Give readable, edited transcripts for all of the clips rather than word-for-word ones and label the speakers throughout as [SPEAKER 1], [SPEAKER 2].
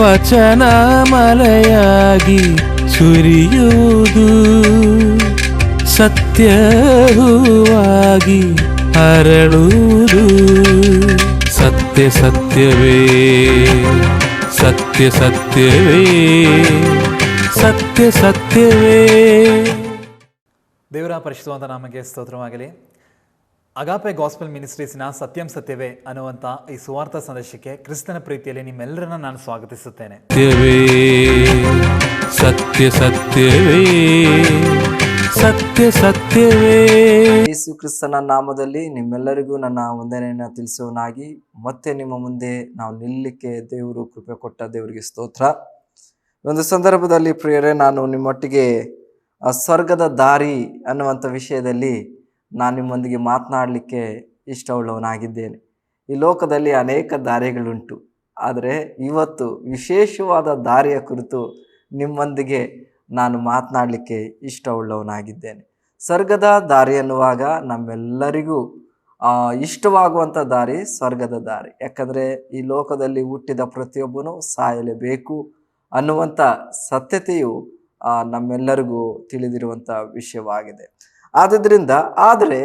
[SPEAKER 1] ವಚನ ಮಳೆಯಾಗಿ ಸುರಿಯುವುದು, ಸತ್ಯ ಹೂವಾಗಿ ಹರಳುವುದು. ಸತ್ಯ ಸತ್ಯವೇ, ಸತ್ಯ ಸತ್ಯವೇ, ಸತ್ಯ ಸತ್ಯವೇ.
[SPEAKER 2] ದೇವರ ಪರಿಶುದ್ಧವಾದ ನಾಮಕ್ಕೆ ಸ್ತೋತ್ರವಾಗಲಿ. ಅಗಾಪೆ ಗಾಸ್ಪೆಲ್ ಮಿನಿಸ್ಟ್ರೀಸ್ನ ಸತ್ಯಂ ಸತ್ಯವೇ ಅನ್ನುವಂಥ ಈ ಸುವಾರ್ಥ ಸಂದೇಶಕ್ಕೆ ಕ್ರಿಸ್ತನ ಪ್ರೀತಿಯಲ್ಲಿ ನಿಮ್ಮೆಲ್ಲರನ್ನ ನಾನು ಸ್ವಾಗತಿಸುತ್ತೇನೆ.
[SPEAKER 1] ಸತ್ಯ ಸತ್ಯವೇ, ಸತ್ಯ ಸತ್ಯವೇ.
[SPEAKER 3] ಯೇಸು ಕ್ರಿಸ್ತನ ನಾಮದಲ್ಲಿ ನಿಮ್ಮೆಲ್ಲರಿಗೂ ನನ್ನ ವಂದನೆಯನ್ನು ತಿಳಿಸುವನಾಗಿ ಮತ್ತೆ ನಿಮ್ಮ ಮುಂದೆ ನಾವು ನಿಲ್ಲಲಿಕ್ಕೆ ದೇವರು ಕೃಪೆ ಕೊಟ್ಟ ದೇವರಿಗೆ ಸ್ತೋತ್ರ. ಒಂದು ಸಂದರ್ಭದಲ್ಲಿ ಪ್ರಿಯರೇ, ನಾನು ನಿಮ್ಮೊಟ್ಟಿಗೆ ಸ್ವರ್ಗದ ದಾರಿ ಅನ್ನುವಂಥ ವಿಷಯದಲ್ಲಿ ನಾನು ನಿಮ್ಮೊಂದಿಗೆ ಮಾತನಾಡಲಿಕ್ಕೆ ಇಷ್ಟವುಳ್ಳವನಾಗಿದ್ದೇನೆ. ಈ ಲೋಕದಲ್ಲಿ ಅನೇಕ ದಾರಿಗಳುಂಟು, ಆದರೆ ಇವತ್ತು ವಿಶೇಷವಾದ ದಾರಿಯ ಕುರಿತು ನಿಮ್ಮೊಂದಿಗೆ ನಾನು ಮಾತನಾಡಲಿಕ್ಕೆ ಇಷ್ಟವುಳ್ಳವನಾಗಿದ್ದೇನೆ. ಸ್ವರ್ಗದ ದಾರಿ ಅನ್ನುವಾಗ ನಮ್ಮೆಲ್ಲರಿಗೂ ಇಷ್ಟವಾಗುವಂಥ ದಾರಿ ಸ್ವರ್ಗದ ದಾರಿ. ಯಾಕಂದರೆ ಈ ಲೋಕದಲ್ಲಿ ಹುಟ್ಟಿದ ಪ್ರತಿಯೊಬ್ಬನೂ ಸಾಯಲೇಬೇಕು ಅನ್ನುವಂಥ ಸತ್ಯತೆಯು ನಮ್ಮೆಲ್ಲರಿಗೂ ತಿಳಿದಿರುವಂಥ ವಿಷಯವಾಗಿದೆ. ಆದರೆ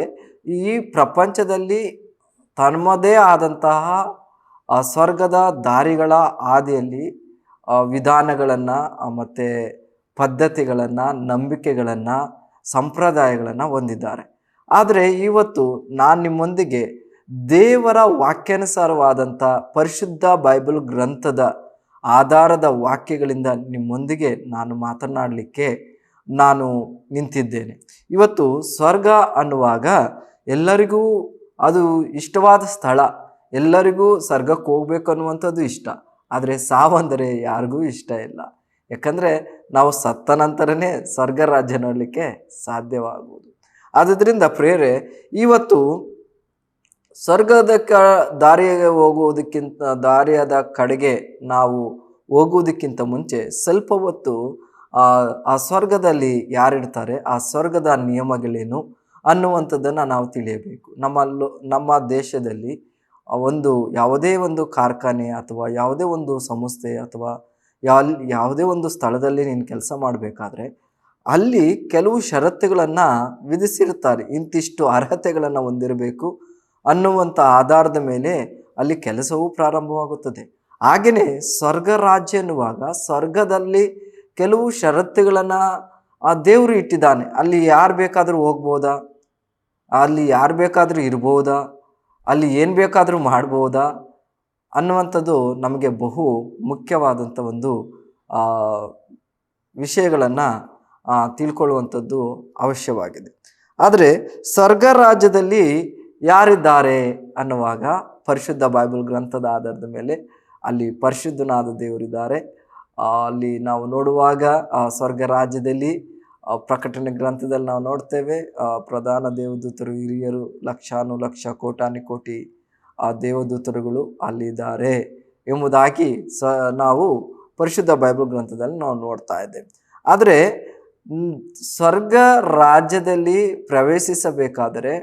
[SPEAKER 3] ಈ ಪ್ರಪಂಚದಲ್ಲಿ ತನ್ನದೇ ಆದಂತಹ ಸ್ವರ್ಗದ ದಾರಿಗಳ ಹಾದಿಯಲ್ಲಿ ವಿಧಾನಗಳನ್ನು ಮತ್ತು ಪದ್ಧತಿಗಳನ್ನು, ನಂಬಿಕೆಗಳನ್ನು, ಸಂಪ್ರದಾಯಗಳನ್ನು ಹೊಂದಿದ್ದಾರೆ. ಆದರೆ ಇವತ್ತು ನಾನು ನಿಮ್ಮೊಂದಿಗೆ ದೇವರ ವಾಕ್ಯಾನುಸಾರವಾದಂಥ ಪರಿಶುದ್ಧ ಬೈಬಲ್ ಗ್ರಂಥದ ಆಧಾರದ ವಾಕ್ಯಗಳಿಂದ ನಿಮ್ಮೊಂದಿಗೆ ನಾನು ಮಾತನಾಡಲಿಕ್ಕೆ ನಾನು ನಿಂತಿದ್ದೇನೆ. ಇವತ್ತು ಸ್ವರ್ಗ ಅನ್ನುವಾಗ ಎಲ್ಲರಿಗೂ ಅದು ಇಷ್ಟವಾದ ಸ್ಥಳ, ಎಲ್ಲರಿಗೂ ಸ್ವರ್ಗಕ್ಕೆ ಹೋಗ್ಬೇಕು ಅನ್ನುವಂಥದ್ದು ಇಷ್ಟ. ಆದರೆ ಸಾವಂದರೆ ಯಾರಿಗೂ ಇಷ್ಟ ಇಲ್ಲ. ಯಾಕಂದರೆ ನಾವು ಸತ್ತ ನಂತರನೇ ಸ್ವರ್ಗ ರಾಜ್ಯ ನೋಡಲಿಕ್ಕೆ ಸಾಧ್ಯವಾಗುವುದು. ಆದ್ದರಿಂದ ಪ್ರೇರೆ, ಇವತ್ತು ಸ್ವರ್ಗದ ದಾರಿಯಾದ ಕಡೆಗೆ ನಾವು ಹೋಗುವುದಕ್ಕಿಂತ ಮುಂಚೆ ಸ್ವಲ್ಪ ಹೊತ್ತು ಆ ಸ್ವರ್ಗದಲ್ಲಿ ಯಾರಿರ್ತಾರೆ, ಆ ಸ್ವರ್ಗದ ನಿಯಮಗಳೇನು ಅನ್ನುವಂಥದ್ದನ್ನು ನಾವು ತಿಳಿಯಬೇಕು. ನಮ್ಮ ದೇಶದಲ್ಲಿ ಯಾವುದೇ ಒಂದು ಕಾರ್ಖಾನೆ ಅಥವಾ ಯಾವುದೇ ಒಂದು ಸಂಸ್ಥೆ ಅಥವಾ ಯಾವುದೇ ಒಂದು ಸ್ಥಳದಲ್ಲಿ ನೀನು ಕೆಲಸ ಮಾಡಬೇಕಾದ್ರೆ ಅಲ್ಲಿ ಕೆಲವು ಷರತ್ತುಗಳನ್ನು ವಿಧಿಸಿರ್ತಾರೆ. ಇಂತಿಷ್ಟು ಅರ್ಹತೆಗಳನ್ನು ಹೊಂದಿರಬೇಕು ಅನ್ನುವಂಥ ಆಧಾರದ ಮೇಲೆ ಅಲ್ಲಿ ಕೆಲಸವೂ ಪ್ರಾರಂಭವಾಗುತ್ತದೆ. ಹಾಗೆಯೇ ಸ್ವರ್ಗ ರಾಜ್ಯ ಎನ್ನುವಾಗ ಸ್ವರ್ಗದಲ್ಲಿ ಕೆಲವು ಷರತ್ತುಗಳನ್ನು ದೇವರು ಇಟ್ಟಿದ್ದಾನೆ. ಅಲ್ಲಿ ಯಾರು ಬೇಕಾದರೂ ಹೋಗ್ಬೋದಾ, ಅಲ್ಲಿ ಯಾರು ಬೇಕಾದರೂ ಇರ್ಬೋದಾ, ಅಲ್ಲಿ ಏನು ಬೇಕಾದರೂ ಮಾಡ್ಬೋದಾ ಅನ್ನುವಂಥದ್ದು ನಮಗೆ ಬಹು ಮುಖ್ಯವಾದಂಥ ಒಂದು ವಿಷಯಗಳನ್ನು ತಿಳ್ಕೊಳ್ಳುವಂಥದ್ದು ಅವಶ್ಯವಾಗಿದೆ. ಆದರೆ ಸ್ವರ್ಗ ರಾಜ್ಯದಲ್ಲಿ ಯಾರಿದ್ದಾರೆ ಅನ್ನುವಾಗ ಪರಿಶುದ್ಧ ಬೈಬಲ್ ಗ್ರಂಥದ ಆಧಾರದ ಮೇಲೆ ಅಲ್ಲಿ ಪರಿಶುದ್ಧನಾದ ದೇವರಿದ್ದಾರೆ. ಅಲ್ಲಿ ನಾವು ನೋಡುವಾಗ ಸ್ವರ್ಗ ರಾಜ್ಯದಲ್ಲಿ ಪ್ರಕಟಣೆ ಗ್ರಂಥದಲ್ಲಿ ನಾವು ನೋಡ್ತೇವೆ, ಪ್ರಧಾನ ದೇವದೂತರು, ಹಿರಿಯರು, ಲಕ್ಷಾನುಲಕ್ಷ, ಕೋಟಾನುಕೋಟಿ ದೇವದೂತರುಗಳು ಅಲ್ಲಿದ್ದಾರೆ ಎಂಬುದಾಗಿ ನಾವು ಪರಿಶುದ್ಧ ಬೈಬಲ್ ಗ್ರಂಥದಲ್ಲಿ ನಾವು ನೋಡ್ತಾ ಇದ್ದೇವೆ. ಆದರೆ ಸ್ವರ್ಗ ರಾಜ್ಯದಲ್ಲಿ ಪ್ರವೇಶಿಸಬೇಕಾದರೆ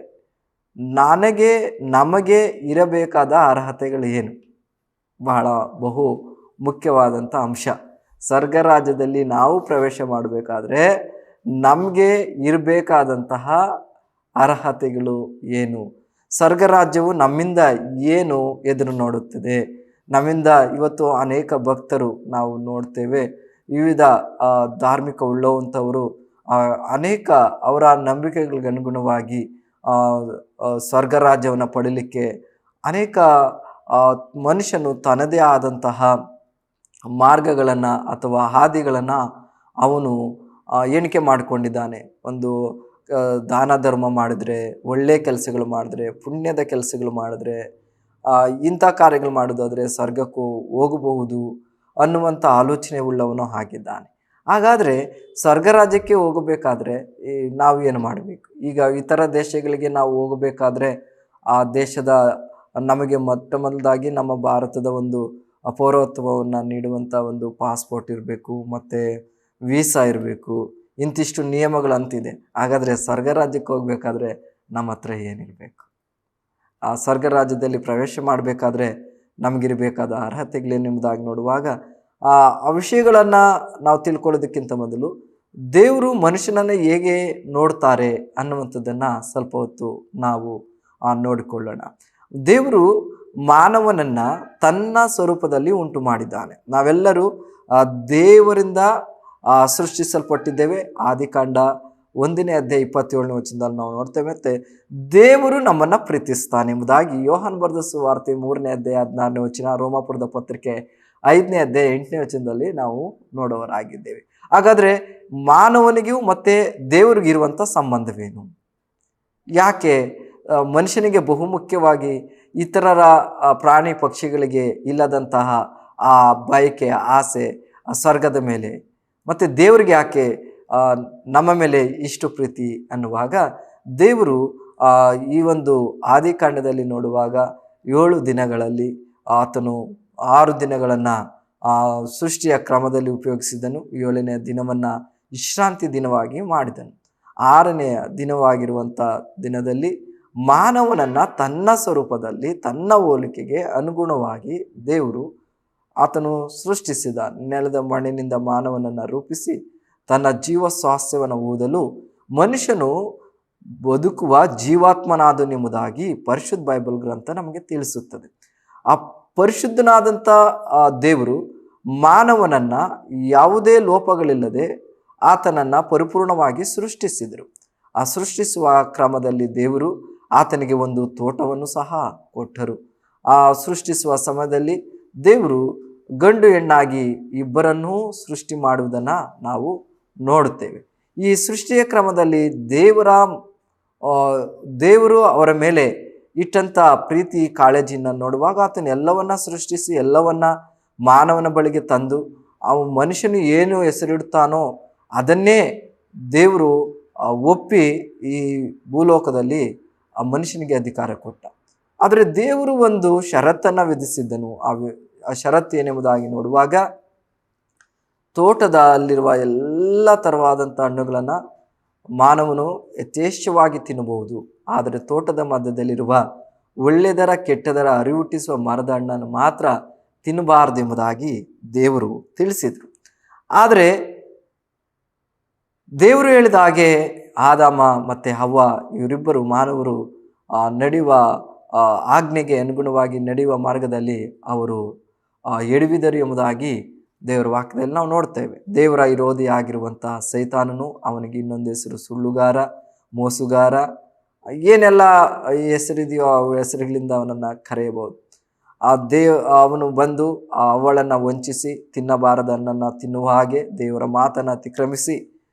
[SPEAKER 3] ನಮಗೆ ಇರಬೇಕಾದ ಅರ್ಹತೆಗಳು ಏನು? ಬಹಳ ಬಹು ಮುಖ್ಯವಾದಂಥ ಅಂಶ. ಸ್ವರ್ಗ ರಾಜ್ಯದಲ್ಲಿ ನಾವು ಪ್ರವೇಶ ಮಾಡಬೇಕಾದ್ರೆ ನಮಗೆ ಇರಬೇಕಾದಂತಹ ಅರ್ಹತೆಗಳು ಏನು? ಸ್ವರ್ಗ ರಾಜ್ಯವು ನಮ್ಮಿಂದ ಏನು ಎದುರು ನೋಡುತ್ತದೆ? ನಮ್ಮಿಂದ ಇವತ್ತು ಅನೇಕ ಭಕ್ತರು ನಾವು ನೋಡ್ತೇವೆ, ವಿವಿಧ ಧಾರ್ಮಿಕ ಉಳ್ಳವಂಥವರು ಅನೇಕ ಅವರ ನಂಬಿಕೆಗಳಿಗೆ ಅನುಗುಣವಾಗಿ ಸ್ವರ್ಗ ರಾಜ್ಯವನ್ನು ಪಡೀಲಿಕ್ಕೆ ಅನೇಕ ಮನುಷ್ಯನು ತನ್ನದೇ ಆದಂತಹ ಮಾರ್ಗಗಳನ್ನು ಅಥವಾ ಹಾದಿಗಳನ್ನು ಅವನು ಎಣಿಕೆ ಮಾಡಿಕೊಂಡಿದ್ದಾನೆ. ಒಂದು ದಾನ ಧರ್ಮ ಮಾಡಿದ್ರೆ, ಒಳ್ಳೆಯ ಕೆಲಸಗಳು ಮಾಡಿದ್ರೆ, ಪುಣ್ಯದ ಕೆಲಸಗಳು ಮಾಡಿದ್ರೆ, ಇಂಥ ಕಾರ್ಯಗಳು ಮಾಡೋದಾದರೆ ಸ್ವರ್ಗಕ್ಕೂ ಹೋಗಬಹುದು ಅನ್ನುವಂಥ ಆಲೋಚನೆ ಉಳ್ಳವನು ಆಗಿದ್ದಾನೆ. ಹಾಗಾದರೆ ಸ್ವರ್ಗ ರಾಜ್ಯಕ್ಕೆ ಹೋಗಬೇಕಾದ್ರೆ ನಾವು ಏನು ಮಾಡಬೇಕು? ಈಗ ಇತರ ದೇಶಗಳಿಗೆ ನಾವು ಹೋಗಬೇಕಾದ್ರೆ ಆ ದೇಶದ ನಮಗೆ ಮೊದಲಾಗಿ ನಮ್ಮ ಭಾರತದ ಒಂದು ಪೌರತ್ವವನ್ನು ನೀಡುವಂಥ ಒಂದು ಪಾಸ್ಪೋರ್ಟ್ ಇರಬೇಕು, ಮತ್ತು ವೀಸಾ ಇರಬೇಕು, ಇಂತಿಷ್ಟು ನಿಯಮಗಳಂತಿದೆ. ಹಾಗಾದರೆ ಸ್ವರ್ಗ ರಾಜ್ಯಕ್ಕೆ ಹೋಗಬೇಕಾದ್ರೆ ನಮ್ಮ ಹತ್ರ ಏನಿರಬೇಕು? ಆ ಸ್ವರ್ಗ ರಾಜ್ಯದಲ್ಲಿ ಪ್ರವೇಶ ಮಾಡಬೇಕಾದ್ರೆ ನಮಗಿರಬೇಕಾದ ಅರ್ಹತೆಗಳೇನೆಂಬುದಾಗಿ ನೋಡುವಾಗ ಆ ವಿಷಯಗಳನ್ನು ನಾವು ತಿಳ್ಕೊಳ್ಳೋದಕ್ಕಿಂತ ಮೊದಲು ದೇವರು ಮನುಷ್ಯನನ್ನು ಹೇಗೆ ನೋಡ್ತಾರೆ ಅನ್ನುವಂಥದ್ದನ್ನು ಸ್ವಲ್ಪ ಹೊತ್ತು ನಾವು ನೋಡಿಕೊಳ್ಳೋಣ. ದೇವರು ಮಾನವನನ್ನು ತನ್ನ ಸ್ವರೂಪದಲ್ಲಿ ಉಂಟು ಮಾಡಿದ್ದಾನೆ. ನಾವೆಲ್ಲರೂ ದೇವರಿಂದ ಸೃಷ್ಟಿಸಲ್ಪಟ್ಟಿದ್ದೇವೆ. ಆದಿಕಾಂಡ 1ನೇ ಅಧ್ಯಾಯ 27ನೇ ವಚನದಲ್ಲಿ ನಾವು ನೋಡ್ತೇವೆ. ಮತ್ತೆ ದೇವರು ನಮ್ಮನ್ನು ಪ್ರೀತಿಸ್ತಾನೆ ಎಂಬುದಾಗಿ ಯೋಹಾನ ಬರೆದ ಸುವಾರ್ತೆ 3ನೇ ಅಧ್ಯಾಯ 16ನೇ ವಚನ, ರೋಮಾಪುರದ ಪತ್ರಿಕೆ 5ನೇ ಅಧ್ಯಾಯ 8ನೇ ವಚನದಲ್ಲಿ ನಾವು ನೋಡುವರಾಗಿದ್ದೇವೆ. ಹಾಗಾದರೆ ಮಾನವನಿಗೂ ಮತ್ತೆ ದೇವರಿಗಿರುವಂಥ ಸಂಬಂಧವೇನು? ಯಾಕೆ ಮನುಷ್ಯನಿಗೆ ಬಹುಮುಖ್ಯವಾಗಿ ಇತರರ ಪ್ರಾಣಿ ಪಕ್ಷಿಗಳಿಗೆ ಇಲ್ಲದಂತಹ ಆ ಬಯಕೆ, ಆಸೆ ಸ್ವರ್ಗದ ಮೇಲೆ, ಮತ್ತು ದೇವರಿಗೆ ಯಾಕೆ ನಮ್ಮ ಮೇಲೆ ಇಷ್ಟು ಪ್ರೀತಿ ಅನ್ನುವಾಗ, ದೇವರು ಈ ಒಂದು ಆದಿಕಾಂಡದಲ್ಲಿ ನೋಡುವಾಗ 7 ದಿನಗಳಲ್ಲಿ ಆತನು 6 ದಿನಗಳನ್ನು ಸೃಷ್ಟಿಯ ಕ್ರಮದಲ್ಲಿ ಉಪಯೋಗಿಸಿದನು. 7ನೇ ದಿನವನ್ನು ವಿಶ್ರಾಂತಿ ದಿನವಾಗಿ ಮಾಡಿದನು. 6ನೇ ದಿನವಾಗಿರುವಂಥ ದಿನದಲ್ಲಿ ಮಾನವನನ್ನು ತನ್ನ ಸ್ವರೂಪದಲ್ಲಿ ತನ್ನ ಹೋಲಿಕೆಗೆ ಅನುಗುಣವಾಗಿ ದೇವರು ಆತನು ಸೃಷ್ಟಿಸಿದ. ನೆಲದ ಮಣ್ಣಿನಿಂದ ಮಾನವನನ್ನು ರೂಪಿಸಿ ತನ್ನ ಜೀವ ಸ್ವಾಸ್ಥ್ಯವನ್ನು ಓದಲು ಮನುಷ್ಯನು ಬದುಕುವ ಜೀವಾತ್ಮನಾದನೆಂಬುದಾಗಿ ಪರಿಶುದ್ಧ ಬೈಬಲ್ ಗ್ರಂಥ ನಮಗೆ ತಿಳಿಸುತ್ತದೆ. ಆ ಪರಿಶುದ್ಧನಾದಂಥ ದೇವರು ಮಾನವನನ್ನು ಯಾವುದೇ ಲೋಪಗಳಿಲ್ಲದೆ ಆತನನ್ನು ಪರಿಪೂರ್ಣವಾಗಿ ಸೃಷ್ಟಿಸಿದರು. ಆ ಸೃಷ್ಟಿಸುವ ಕ್ರಮದಲ್ಲಿ ದೇವರು ಆತನಿಗೆ ಒಂದು ತೋಟವನ್ನು ಸಹ ಕೊಟ್ಟರು. ಆ ಸೃಷ್ಟಿಸುವ ಸಮಯದಲ್ಲಿ ದೇವರು ಗಂಡು ಹೆಣ್ಣಾಗಿ ಇಬ್ಬರನ್ನೂ ಸೃಷ್ಟಿ ಮಾಡುವುದನ್ನು ನಾವು ನೋಡುತ್ತೇವೆ. ಈ ಸೃಷ್ಟಿಯ ಕ್ರಮದಲ್ಲಿ ದೇವರು ಅವರ ಮೇಲೆ ಇಟ್ಟಂಥ ಪ್ರೀತಿ ಕಾಳಜಿಯನ್ನು ನೋಡುವಾಗ ಆತನು ಎಲ್ಲವನ್ನ ಸೃಷ್ಟಿಸಿ ಎಲ್ಲವನ್ನ ಮಾನವನ ಬಳಿಗೆ ತಂದು ಮನುಷ್ಯನು ಏನು ಹೆಸರಿಡುತ್ತಾನೋ ಅದನ್ನೇ ದೇವರು ಒಪ್ಪಿ ಈ ಭೂಲೋಕದಲ್ಲಿ ಆ ಮನುಷ್ಯನಿಗೆ ಅಧಿಕಾರ ಕೊಟ್ಟ. ಆದರೆ ದೇವರು ಒಂದು ಷರತ್ತನ್ನು ವಿಧಿಸಿದ್ದನು. ಆ ಷರತ್ತು ಏನೆಂಬುದಾಗಿ ನೋಡುವಾಗ, ತೋಟದಲ್ಲಿರುವ ಎಲ್ಲ ಥರವಾದಂಥ ಹಣ್ಣುಗಳನ್ನು ಮಾನವನು ಯಥೇಚ್ಛವಾಗಿ ತಿನ್ನಬಹುದು, ಆದರೆ ತೋಟದ ಮಧ್ಯದಲ್ಲಿರುವ ಒಳ್ಳೆಯದರ ಕೆಟ್ಟದರ ಅರಿವುಟ್ಟಿಸುವ ಮರದ ಹಣ್ಣನ್ನು ಮಾತ್ರ ತಿನ್ನಬಾರದು ಎಂಬುದಾಗಿ ದೇವರು ತಿಳಿಸಿದರು. ಆದರೆ ದೇವರು ಹೇಳಿದ ಹಾಗೆ ಆದಾಮ ಮತ್ತು ಹವ್ವ ಇವರಿಬ್ಬರು ಮಾನವರು ನಡೆಯುವ ಆಜ್ಞೆಗೆ ಅನುಗುಣವಾಗಿ ನಡೆಯುವ ಮಾರ್ಗದಲ್ಲಿ ಅವರು ಎಡವಿದರು ಎಂಬುದಾಗಿ ದೇವರ ವಾಕ್ಯದಲ್ಲಿ ನಾವು ನೋಡ್ತೇವೆ. ದೇವರ ವಿರೋಧಿ ಆಗಿರುವಂಥ ಸೈತಾನನು, ಅವನಿಗೆ ಇನ್ನೊಂದು ಹೆಸರು ಸುಳ್ಳುಗಾರ, ಮೋಸುಗಾರ, ಏನೆಲ್ಲ ಹೆಸರಿದೆಯೋ ಆ ಹೆಸರುಗಳಿಂದ ಅವನನ್ನು ಕರೆಯಬಹುದು. ಅವನು ಬಂದು ಅವಳನ್ನು ವಂಚಿಸಿ ತಿನ್ನಬಾರದ ಹಣ್ಣನ್ನು ತಿನ್ನುವ ಹಾಗೆ ದೇವರ ಮಾತನ್ನು ಅತಿಕ್ರಮಿಸಿ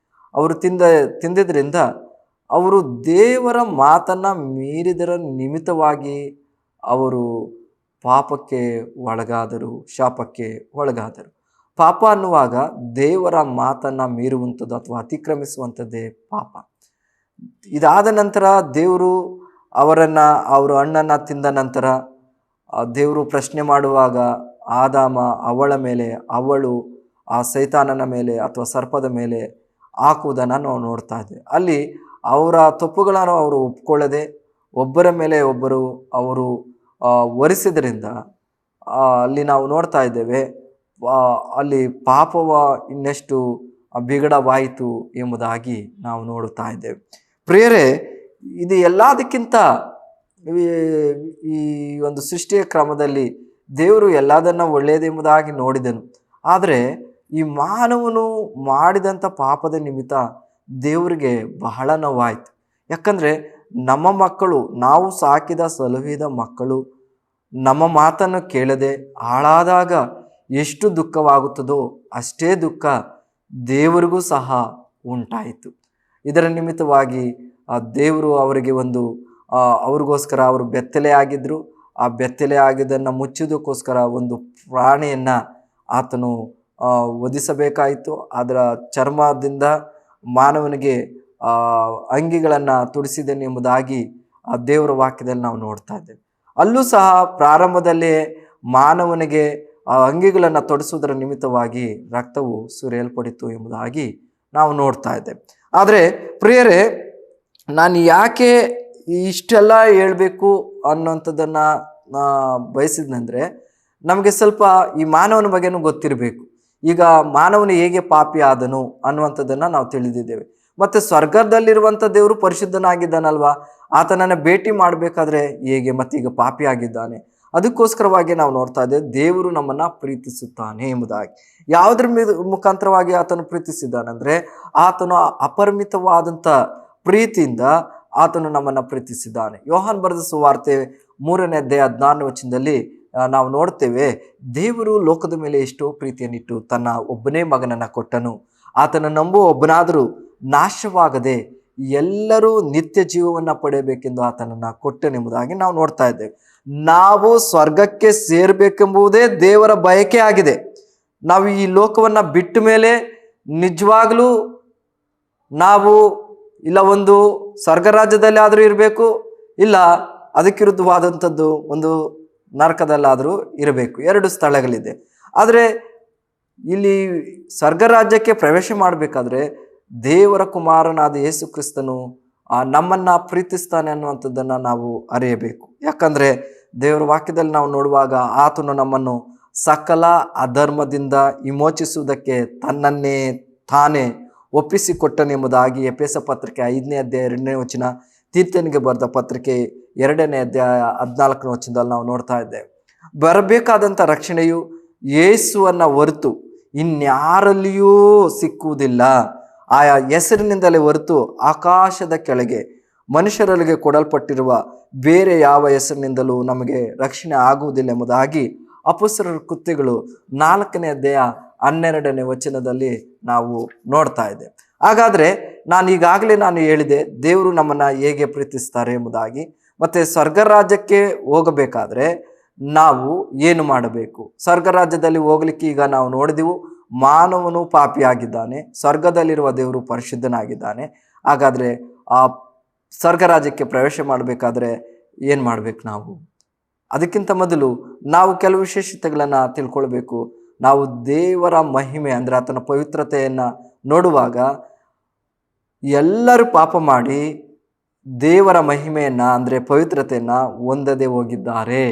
[SPEAKER 3] ಅವರು ತಿಂದಿದ್ದರಿಂದ ಅವರು ದೇವರ ಮಾತನ್ನು ಮೀರಿದರ ನಿಮಿತ್ತವಾಗಿ ಅವರು ಪಾಪಕ್ಕೆ ಒಳಗಾದರು, ಶಾಪಕ್ಕೆ ಒಳಗಾದರು. ಪಾಪ ಅನ್ನುವಾಗ ದೇವರ ಮಾತನ್ನು ಮೀರುವಂಥದ್ದು ಅಥವಾ ಅತಿಕ್ರಮಿಸುವಂಥದ್ದೇ ಪಾಪ. ಇದಾದ ನಂತರ ದೇವರು ಅವರು ಹಣ್ಣನ್ನು ತಿಂದ ನಂತರ ದೇವರು ಪ್ರಶ್ನೆ ಮಾಡುವಾಗ ಆದಾಮ ಅವಳ ಮೇಲೆ, ಅವಳು ಆ ಸೈತಾನನ ಮೇಲೆ ಅಥವಾ ಸರ್ಪದ ಮೇಲೆ ಹಾಕುವುದನ್ನು ನಾವು ನೋಡ್ತಾ ಇದ್ದೇವೆ. ಅಲ್ಲಿ ಅವರ ತಪ್ಪುಗಳನ್ನು ಅವರು ಒಪ್ಕೊಳ್ಳದೆ ಒಬ್ಬರ ಮೇಲೆ ಒಬ್ಬರು ಅವರು ಹೊರಿಸಿದ್ರಿಂದ ಅಲ್ಲಿ ನಾವು ನೋಡ್ತಾ ಇದ್ದೇವೆ, ಅಲ್ಲಿ ಪಾಪವ ಇನ್ನೆಷ್ಟು ಬಿಗಡವಾಯಿತು ಎಂಬುದಾಗಿ ನಾವು ನೋಡುತ್ತಾ ಇದ್ದೇವೆ. ಪ್ರಿಯರೇ, ಇದು ಎಲ್ಲದಕ್ಕಿಂತ ಈ ಒಂದು ಸೃಷ್ಟಿಯ ಕ್ರಮದಲ್ಲಿ ದೇವರು ಎಲ್ಲದನ್ನು ಒಳ್ಳೆಯದೆಂಬುದಾಗಿ ನೋಡಿದನು. ಆದರೆ ಈ ಮಾನವನು ಮಾಡಿದಂಥ ಪಾಪದ ನಿಮಿತ್ತ ದೇವರಿಗೆ ಬಹಳ ನೋವಾಯಿತು. ಯಾಕಂದರೆ ನಮ್ಮ ಮಕ್ಕಳು, ನಾವು ಸಾಕಿದ ಸಲುಹಿದ ಮಕ್ಕಳು ನಮ್ಮ ಮಾತನ್ನು ಕೇಳದೆ ಹಾಳಾದಾಗ ಎಷ್ಟು ದುಃಖವಾಗುತ್ತದೋ ಅಷ್ಟೇ ದುಃಖ ದೇವರಿಗೂ ಸಹ ಉಂಟಾಯಿತು. ಇದರ ನಿಮಿತ್ತವಾಗಿ ದೇವರು ಅವರಿಗೆ ಅವ್ರಿಗೋಸ್ಕರ ಅವರು ಬೆತ್ತಲೆ ಆಗಿದ್ದರು. ಆ ಬೆತ್ತಲೆ ಆಗಿದ್ದನ್ನು ಮುಚ್ಚೋದಕ್ಕೋಸ್ಕರ ಒಂದು ಪ್ರಾಣಿಯನ್ನು ಆತನು ವಧಿಸಬೇಕಾಯಿತು. ಅದರ ಚರ್ಮದಿಂದ ಮಾನವನಿಗೆ ಅಂಗಿಗಳನ್ನು ತೊಡಿಸಿದನು ಎಂಬುದಾಗಿ ಆ ದೇವರ ವಾಕ್ಯದಲ್ಲಿ ನಾವು ನೋಡ್ತಾ ಇದ್ದೇವೆ. ಅಲ್ಲೂ ಸಹ ಪ್ರಾರಂಭದಲ್ಲೇ ಮಾನವನಿಗೆ ಆ ಅಂಗಿಗಳನ್ನು ತೊಡಿಸುವುದರ ನಿಮಿತ್ತವಾಗಿ ರಕ್ತವು ಸುರಿಯಲ್ಪಡಿತು ಎಂಬುದಾಗಿ ನಾವು ನೋಡ್ತಾ ಇದ್ದೇವೆ. ಆದರೆ ಪ್ರಿಯರೇ, ನಾನು ಯಾಕೆ ಇಷ್ಟೆಲ್ಲ ಹೇಳಬೇಕು ಅನ್ನೋಂಥದ್ದನ್ನು ಬಯಸಿದ್ನೆಂದರೆ, ನಮಗೆ ಸ್ವಲ್ಪ ಈ ಮಾನವನ ಬಗ್ಗೆನೂ ಗೊತ್ತಿರಬೇಕು. ಈಗ ಮಾನವನು ಹೇಗೆ ಪಾಪಿ ಆದನು ಅನ್ನುವಂಥದ್ದನ್ನು ನಾವು ತಿಳಿದಿದ್ದೇವೆ. ಮತ್ತು ಸ್ವರ್ಗದಲ್ಲಿರುವಂಥ ದೇವರು ಪರಿಶುದ್ಧನಾಗಿದ್ದಾನಲ್ವಾ, ಆತನನ್ನು ಭೇಟಿ ಮಾಡಬೇಕಾದ್ರೆ ಹೇಗೆ ಮತ್ತು ಈಗ ಪಾಪಿ ಆಗಿದ್ದಾನೆ. ಅದಕ್ಕೋಸ್ಕರವಾಗಿ ನಾವು ನೋಡ್ತಾ ಇದ್ದೇವೆ ದೇವರು ನಮ್ಮನ್ನು ಪ್ರೀತಿಸುತ್ತಾನೆ ಎಂಬುದಾಗಿ. ಯಾವುದ್ರ ಮುಖಾಂತರವಾಗಿ ಆತನು ಪ್ರೀತಿಸಿದ್ದಾನೆಂದರೆ ಆತನು ಅಪರಿಮಿತವಾದಂಥ ಪ್ರೀತಿಯಿಂದ ಆತನು ನಮ್ಮನ್ನು ಪ್ರೀತಿಸಿದ್ದಾನೆ. ಯೋಹಾನ್ ಬರೆದ ಸುವಾರ್ತೆ 3ನೇ ಅಧ್ಯಾಯ 16ನೇ ವಚನದಲ್ಲಿ ನಾವು ನೋಡ್ತೇವೆ, ದೇವರು ಲೋಕದ ಮೇಲೆ ಎಷ್ಟೋ ಪ್ರೀತಿಯನ್ನಿಟ್ಟು ತನ್ನ ಒಬ್ಬನೇ ಮಗನನ್ನು ಕೊಟ್ಟನು, ಆತನ ನಂಬುವ ಒಬ್ಬನಾದರೂ ನಾಶವಾಗದೆ ಎಲ್ಲರೂ ನಿತ್ಯ ಜೀವವನ್ನು ಪಡೆಯಬೇಕೆಂದು ಆತನನ್ನು ಕೊಟ್ಟನೆಂಬುದಾಗಿ ನಾವು ನೋಡ್ತಾ ಇದ್ದೇವೆ. ನಾವು ಸ್ವರ್ಗಕ್ಕೆ ಸೇರಬೇಕೆಂಬುದೇ ದೇವರ ಬಯಕೆ ಆಗಿದೆ. ನಾವು ಈ ಲೋಕವನ್ನು ಬಿಟ್ಟ ಮೇಲೆ ನಿಜವಾಗಲೂ ನಾವು ಇಲ್ಲ ಒಂದು ಸ್ವರ್ಗ ರಾಜ್ಯದಲ್ಲಿ ಆದರೂ ಇರಬೇಕು, ಇಲ್ಲ ಅದಕ್ಕೆ ವಿರುದ್ಧವಾದಂಥದ್ದು ಒಂದು ನರಕದಲ್ಲಾದರೂ ಇರಬೇಕು. 2 ಸ್ಥಳಗಳಿದೆ. ಆದರೆ ಇಲ್ಲಿ ಸ್ವರ್ಗ ರಾಜ್ಯಕ್ಕೆ ಪ್ರವೇಶ ಮಾಡಬೇಕಾದ್ರೆ ದೇವರ ಕುಮಾರನಾದ ಯೇಸು ಕ್ರಿಸ್ತನು ನಮ್ಮನ್ನು ಪ್ರೀತಿಸ್ತಾನೆ ಅನ್ನುವಂಥದ್ದನ್ನು ನಾವು ಅರಿಯಬೇಕು. ಯಾಕಂದರೆ ದೇವರ ವಾಕ್ಯದಲ್ಲಿ ನಾವು ನೋಡುವಾಗ ಆತನು ನಮ್ಮನ್ನು ಸಕಲ ಅಧರ್ಮದಿಂದ ವಿಮೋಚಿಸುವುದಕ್ಕೆ ತನ್ನನ್ನೇ ತಾನೇ ಒಪ್ಪಿಸಿಕೊಟ್ಟನೆಂಬುದಾಗಿ ಎಫೆಸ ಪತ್ರಿಕೆ 5ನೇ ಅಧ್ಯಾಯ 2ನೇ ವಚನ, ತೀತನಿಗೆ ಬರೆದ ಪತ್ರಿಕೆ 2ನೇ ಅಧ್ಯಾಯ 14ನೇ ವಚನದಲ್ಲಿ ನಾವು ನೋಡ್ತಾ ಇದ್ದೇವೆ. ಬರಬೇಕಾದಂಥ ರಕ್ಷಣೆಯು ಯೇಸುವನ್ನು ಹೊರತು ಇನ್ಯಾರಲ್ಲಿಯೂ ಸಿಕ್ಕುವುದಿಲ್ಲ. ಆಯಾ ಹೆಸರಿನಿಂದಲೇ ಹೊರತು ಆಕಾಶದ ಕೆಳಗೆ ಮನುಷ್ಯರಲ್ಲಿಗೆ ಕೊಡಲ್ಪಟ್ಟಿರುವ ಬೇರೆ ಯಾವ ಹೆಸರಿನಿಂದಲೂ ನಮಗೆ ರಕ್ಷಣೆ ಆಗುವುದಿಲ್ಲ ಎಂಬುದಾಗಿ ಅಪೊಸ್ತಲರ ಕೃತ್ಯಗಳು 4ನೇ ಅಧ್ಯಾಯ 12ನೇ ವಚನದಲ್ಲಿ ನಾವು ನೋಡ್ತಾ ಇದ್ದೇವೆ. ಹಾಗಾದರೆ ನಾನು ಹೇಳಿದೆ ದೇವರು ನಮ್ಮನ್ನು ಹೇಗೆ ಪ್ರೀತಿಸ್ತಾರೆ ಎಂಬುದಾಗಿ. ಮತ್ತು ಸ್ವರ್ಗ ರಾಜ್ಯಕ್ಕೆ ಹೋಗಬೇಕಾದ್ರೆ ನಾವು ಏನು ಮಾಡಬೇಕು? ಸ್ವರ್ಗ ರಾಜ್ಯದಲ್ಲಿ ಹೋಗ್ಲಿಕ್ಕೆ ಈಗ ನಾವು ನೋಡಿದೆವು, ಮಾನವನು ಪಾಪಿಯಾಗಿದ್ದಾನೆ, ಸ್ವರ್ಗದಲ್ಲಿರುವ ದೇವರು ಪರಿಶುದ್ಧನಾಗಿದ್ದಾನೆ. ಹಾಗಾದರೆ ಆ ಸ್ವರ್ಗ ರಾಜ್ಯಕ್ಕೆ ಪ್ರವೇಶ ಮಾಡಬೇಕಾದ್ರೆ ಏನು ಮಾಡಬೇಕು ನಾವು? ಅದಕ್ಕಿಂತ ಮೊದಲು ನಾವು ಕೆಲವು ವಿಶೇಷತೆಗಳನ್ನು ತಿಳ್ಕೊಳ್ಬೇಕು. ನಾವು ದೇವರ ಮಹಿಮೆ ಅಂದರೆ ಆತನ ಪವಿತ್ರತೆಯನ್ನು ನೋಡುವಾಗ ಎಲ್ಲರೂ ಪಾಪ ಮಾಡಿ ದೇವರ ಮಹಿಮೆಯನ್ನು ಅಂದರೆ ಪವಿತ್ರತೆಯನ್ನು ಹೊಂದದೇ ಹೋಗಿದ್ದಾರೆ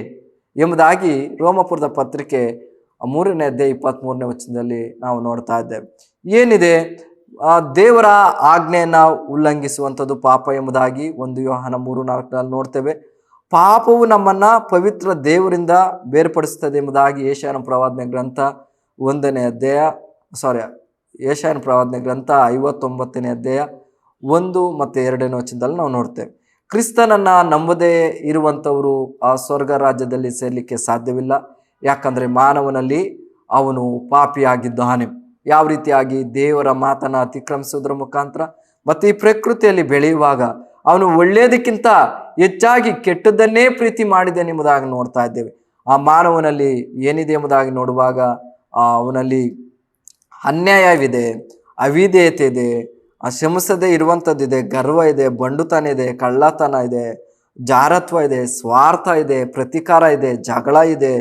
[SPEAKER 3] ಎಂಬುದಾಗಿ ರೋಮಪುರದ ಪತ್ರಿಕೆ 3ನೇ ಅಧ್ಯಾಯ 23ನೇ ವಚನದಲ್ಲಿ ನಾವು ನೋಡ್ತಾ ಇದ್ದೇವೆ. ಏನಿದೆ? ದೇವರ ಆಜ್ಞೆಯನ್ನು ಉಲ್ಲಂಘಿಸುವಂಥದ್ದು ಪಾಪ ಎಂಬುದಾಗಿ 1 ಯೋಹಾನ 3:4 ನೋಡ್ತೇವೆ. ಪಾಪವು ನಮ್ಮನ್ನು ಪವಿತ್ರ ದೇವರಿಂದ ಬೇರ್ಪಡಿಸ್ತದೆ ಎಂಬುದಾಗಿ ಯೆಶಾಯನ ಪ್ರವಾದನೆ ಗ್ರಂಥ 59ನೇ ಅಧ್ಯಾಯ 1 ಮತ್ತು 2ನೇ ವಚನದಲ್ಲಿ ನಾವು ನೋಡ್ತೇವೆ. ಕ್ರಿಸ್ತನನ್ನು ನಂಬದೇ ಇರುವಂಥವರು ಆ ಸ್ವರ್ಗ ರಾಜ್ಯದಲ್ಲಿ ಸೇರಲಿಕ್ಕೆ ಸಾಧ್ಯವಿಲ್ಲ. ಯಾಕಂದರೆ ಮಾನವನಲ್ಲಿ ಅವನು ಪಾಪಿಯಾಗಿದ್ದಾನೆ. ಯಾವ ರೀತಿಯಾಗಿ ದೇವರ ಮಾತನ್ನು ಅತಿಕ್ರಮಿಸೋದ್ರ ಮುಖಾಂತರ ಮತ್ತು ಈ ಪ್ರಕೃತಿಯಲ್ಲಿ ಬೆಳೆಯುವಾಗ ಅವನು ಒಳ್ಳೆಯದಕ್ಕಿಂತ ಹೆಚ್ಚಾಗಿ ಕೆಟ್ಟದ್ದನ್ನೇ ಪ್ರೀತಿ ಮಾಡಿದ್ದಾನೆ ಎಂಬುದಾಗಿ ನೋಡ್ತಾ ಇದ್ದೇವೆ. ಆ ಮಾನವನಲ್ಲಿ ಏನಿದೆ ಎಂಬುದಾಗಿ ನೋಡುವಾಗ ಅವನಲ್ಲಿ ಅನ್ಯಾಯವಿದೆ, ಅವಿಧೇಯತೆ ಇದೆ, ಶ್ರಮಿಸದೇ ಇರುವಂಥದ್ದಿದೆ, ಗರ್ವ ಇದೆ, ಬಂಡುತನ ಇದೆ, ಕಳ್ಳತನ ಇದೆ, ಜಾರತ್ವ ಇದೆ, ಸ್ವಾರ್ಥ ಇದೆ, ಪ್ರತೀಕಾರ ಇದೆ, ಜಗಳ ಇದೆ,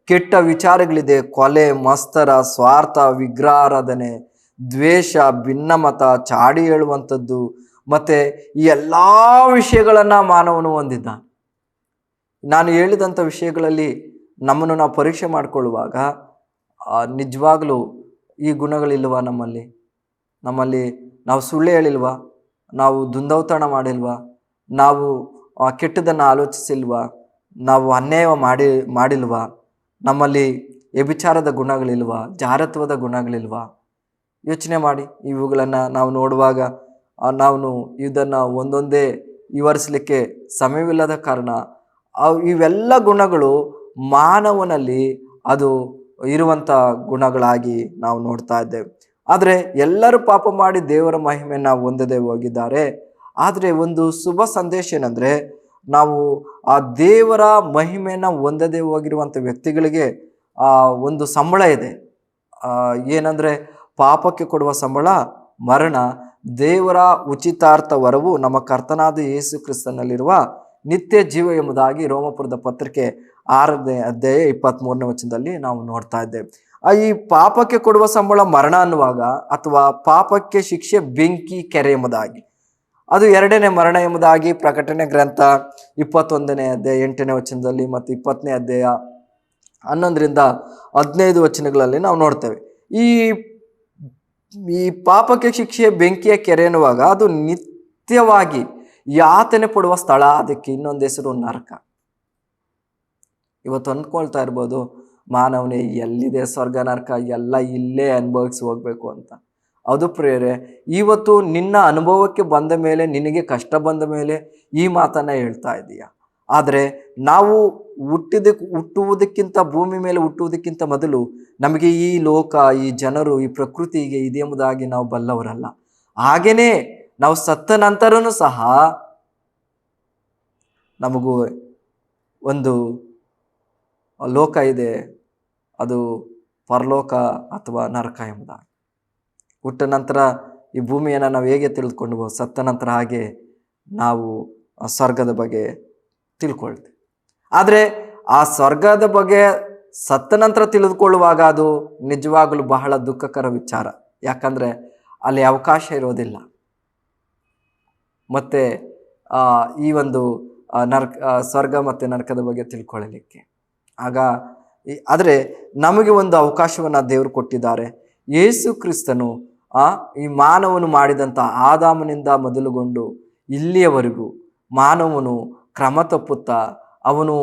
[SPEAKER 3] ಕೆಟ್ಟ ವಿಚಾರಗಳಿದೆ, ಕೊಲೆ, ಮತ್ಸರ, ಸ್ವಾರ್ಥ, ವಿಗ್ರಹಾರಾಧನೆ, ದ್ವೇಷ, ಭಿನ್ನಮತ, ಚಾಡಿ ಹೇಳುವಂಥದ್ದು ಮತ್ತು ಈ ಎಲ್ಲ ವಿಷಯಗಳನ್ನು ಮಾನವನು ಹೊಂದಿದ್ದಾನೆ. ನಾನು ಹೇಳಿದಂಥ ವಿಷಯಗಳಲ್ಲಿ ನಮ್ಮನ್ನು ನಾವು ಪರೀಕ್ಷೆ ಮಾಡಿಕೊಳ್ಳುವಾಗ ನಿಜವಾಗಲೂ ಈ ಗುಣಗಳಿಲ್ವಾ ನಮ್ಮಲ್ಲಿ ನಾವು ಸುಳ್ಳು ಹೇಳಿಲ್ವಾ? ನಾವು ದುಂದೌತಣ ಮಾಡಿಲ್ವಾ? ನಾವು ಕೆಟ್ಟದನ್ನು ಆಲೋಚಿಸಿಲ್ವಾ? ನಾವು ಅನ್ಯಾಯ ಮಾಡಿಲ್ವಾ? ನಮ್ಮಲ್ಲಿ ವ್ಯಭಿಚಾರದ ಗುಣಗಳಿಲ್ವಾ? ಜಾರತ್ವದ ಗುಣಗಳಿಲ್ವಾ? ಯೋಚನೆ ಮಾಡಿ. ಇವುಗಳನ್ನು ನಾವು ನೋಡುವಾಗ ನಾವು ಇದನ್ನು ಒಂದೊಂದೇ ವಿವರಿಸಲಿಕ್ಕೆ ಸಮಯವಿಲ್ಲದ ಕಾರಣ ಇವೆಲ್ಲ ಗುಣಗಳು ಮಾನವನಲ್ಲಿ ಅದು ಇರುವಂಥ ಗುಣಗಳಾಗಿ ನಾವು ನೋಡ್ತಾ ಇದ್ದೇವೆ. ಆದರೆ ಎಲ್ಲರೂ ಪಾಪ ಮಾಡಿ ದೇವರ ಮಹಿಮೆಯನ್ನು ಹೊಂದದೇ ಹೋಗಿದ್ದಾರೆ. ಆದರೆ ಒಂದು ಶುಭ ಸಂದೇಶ ಏನಂದರೆ, ನಾವು ಆ ದೇವರ ಮಹಿಮೆಯನ್ನು ಹೊಂದದೇ ಹೋಗಿರುವಂಥ ವ್ಯಕ್ತಿಗಳಿಗೆ ಒಂದು ಸಂಬಳ ಇದೆ. ಏನಂದರೆ, ಪಾಪಕ್ಕೆ ಕೊಡುವ ಸಂಬಳ ಮರಣ, ದೇವರ ಉಚಿತಾರ್ಥ ವರವು ನಮ್ಮ ಕರ್ತನಾದ ಯೇಸು ಕ್ರಿಸ್ತನಲ್ಲಿರುವ ನಿತ್ಯ ಜೀವ ಎಂಬುದಾಗಿ ರೋಮಪುರದ ಪತ್ರಿಕೆ 6ನೇ ಅಧ್ಯಾಯ 23ನೇ ವಚನದಲ್ಲಿ ನಾವು ನೋಡ್ತಾ ಇದ್ದೇವೆ. ಈ ಪಾಪಕ್ಕೆ ಕೊಡುವ ಸಂಬಳ ಮರಣ ಅನ್ನುವಾಗ, ಅಥವಾ ಪಾಪಕ್ಕೆ ಶಿಕ್ಷೆ ಬೆಂಕಿ ಕೆರೆ ಎಂಬುದಾಗಿ, ಅದು 2ನೇ ಮರಣ ಎಂಬುದಾಗಿ ಪ್ರಕಟಣೆ ಗ್ರಂಥ 21ನೇ ಅಧ್ಯಾಯ 8ನೇ ವಚನದಲ್ಲಿ ಮತ್ತು 20ನೇ ಅಧ್ಯಾಯ 11ರಿಂದ 15 ವಚನಗಳಲ್ಲಿ ನಾವು ನೋಡ್ತೇವೆ. ಈ ಈ ಪಾಪಕ್ಕೆ ಶಿಕ್ಷೆ ಬೆಂಕಿಯ ಕೆರೆ ಎನ್ನುವಾಗ ಅದು ನಿತ್ಯವಾಗಿ ಯಾತನೆ ಪಡುವ ಸ್ಥಳ. ಅದಕ್ಕೆ ಇನ್ನೊಂದು ಹೆಸರು ನರಕ. ಇವತ್ತು ಅಂದ್ಕೊಳ್ತಾ ಇರ್ಬೋದು, ಮಾನವನೇ ಎಲ್ಲಿದೆ ಸ್ವರ್ಗ ನರಕ, ಎಲ್ಲ ಇಲ್ಲೇ ಅನುಭವಿಸಿ ಹೋಗ್ಬೇಕು ಅಂತ. ಅದು ಪ್ರೇರೆ, ಇವತ್ತು ನಿನ್ನ ಅನುಭವಕ್ಕೆ ಬಂದ ಮೇಲೆ, ನಿನಗೆ ಕಷ್ಟ ಬಂದ ಮೇಲೆ ಈ ಮಾತನ್ನ ಹೇಳ್ತಾ ಇದೀಯ. ಆದರೆ ನಾವು ಹುಟ್ಟುವುದಕ್ಕಿಂತ, ಭೂಮಿ ಮೇಲೆ ಹುಟ್ಟುವುದಕ್ಕಿಂತ ಮೊದಲು ನಮಗೆ ಈ ಲೋಕ, ಈ ಜನರು, ಈ ಪ್ರಕೃತಿಗೆ ಇದೆಂಬುದಾಗಿ ನಾವು ಬಲ್ಲವರಲ್ಲ. ಹಾಗೇನೆ ನಾವು ಸತ್ತ ನಂತರನೂ ಸಹ ನಮಗೂ ಒಂದು ಲೋಕ ಇದೆ, ಅದು ಪರಲೋಕ ಅಥವಾ ನರಕ ಎಂಬುದಾಗಿ. ಹುಟ್ಟ ನಂತರ ಈ ಭೂಮಿಯನ್ನು ನಾವು ಹೇಗೆ ತಿಳಿದುಕೊಂಡು ಸತ್ತ ನಂತರ ಹಾಗೆ ನಾವು ಸ್ವರ್ಗದ ಬಗ್ಗೆ ತಿಳ್ಕೊಳ್ತೇವೆ. ಆದರೆ ಆ ಸ್ವರ್ಗದ ಬಗ್ಗೆ ಸತ್ತ ನಂತರ ತಿಳಿದುಕೊಳ್ಳುವಾಗ ಅದು ನಿಜವಾಗಲೂ ಬಹಳ ದುಃಖಕರ ವಿಚಾರ. ಯಾಕಂದರೆ ಅಲ್ಲಿ ಅವಕಾಶ ಇರೋದಿಲ್ಲ. ಮತ್ತು ಈ ಒಂದು ಸ್ವರ್ಗ ಮತ್ತು ನರಕದ ಬಗ್ಗೆ ತಿಳ್ಕೊಳ್ಳಲಿಕ್ಕೆ ಆದರೆ ನಮಗೆ ಒಂದು ಅವಕಾಶವನ್ನು ದೇವರು ಕೊಟ್ಟಿದ್ದಾರೆ. ಯೇಸು ಕ್ರಿಸ್ತನು ಈ ಮಾನವನು ಮಾಡಿದಂಥ ಆದಾಮನಿಂದ ಮೊದಲುಗೊಂಡು ಇಲ್ಲಿಯವರೆಗೂ ಮಾನವನು ಕ್ರಮ ತಪ್ಪುತ್ತಾ ಅವನು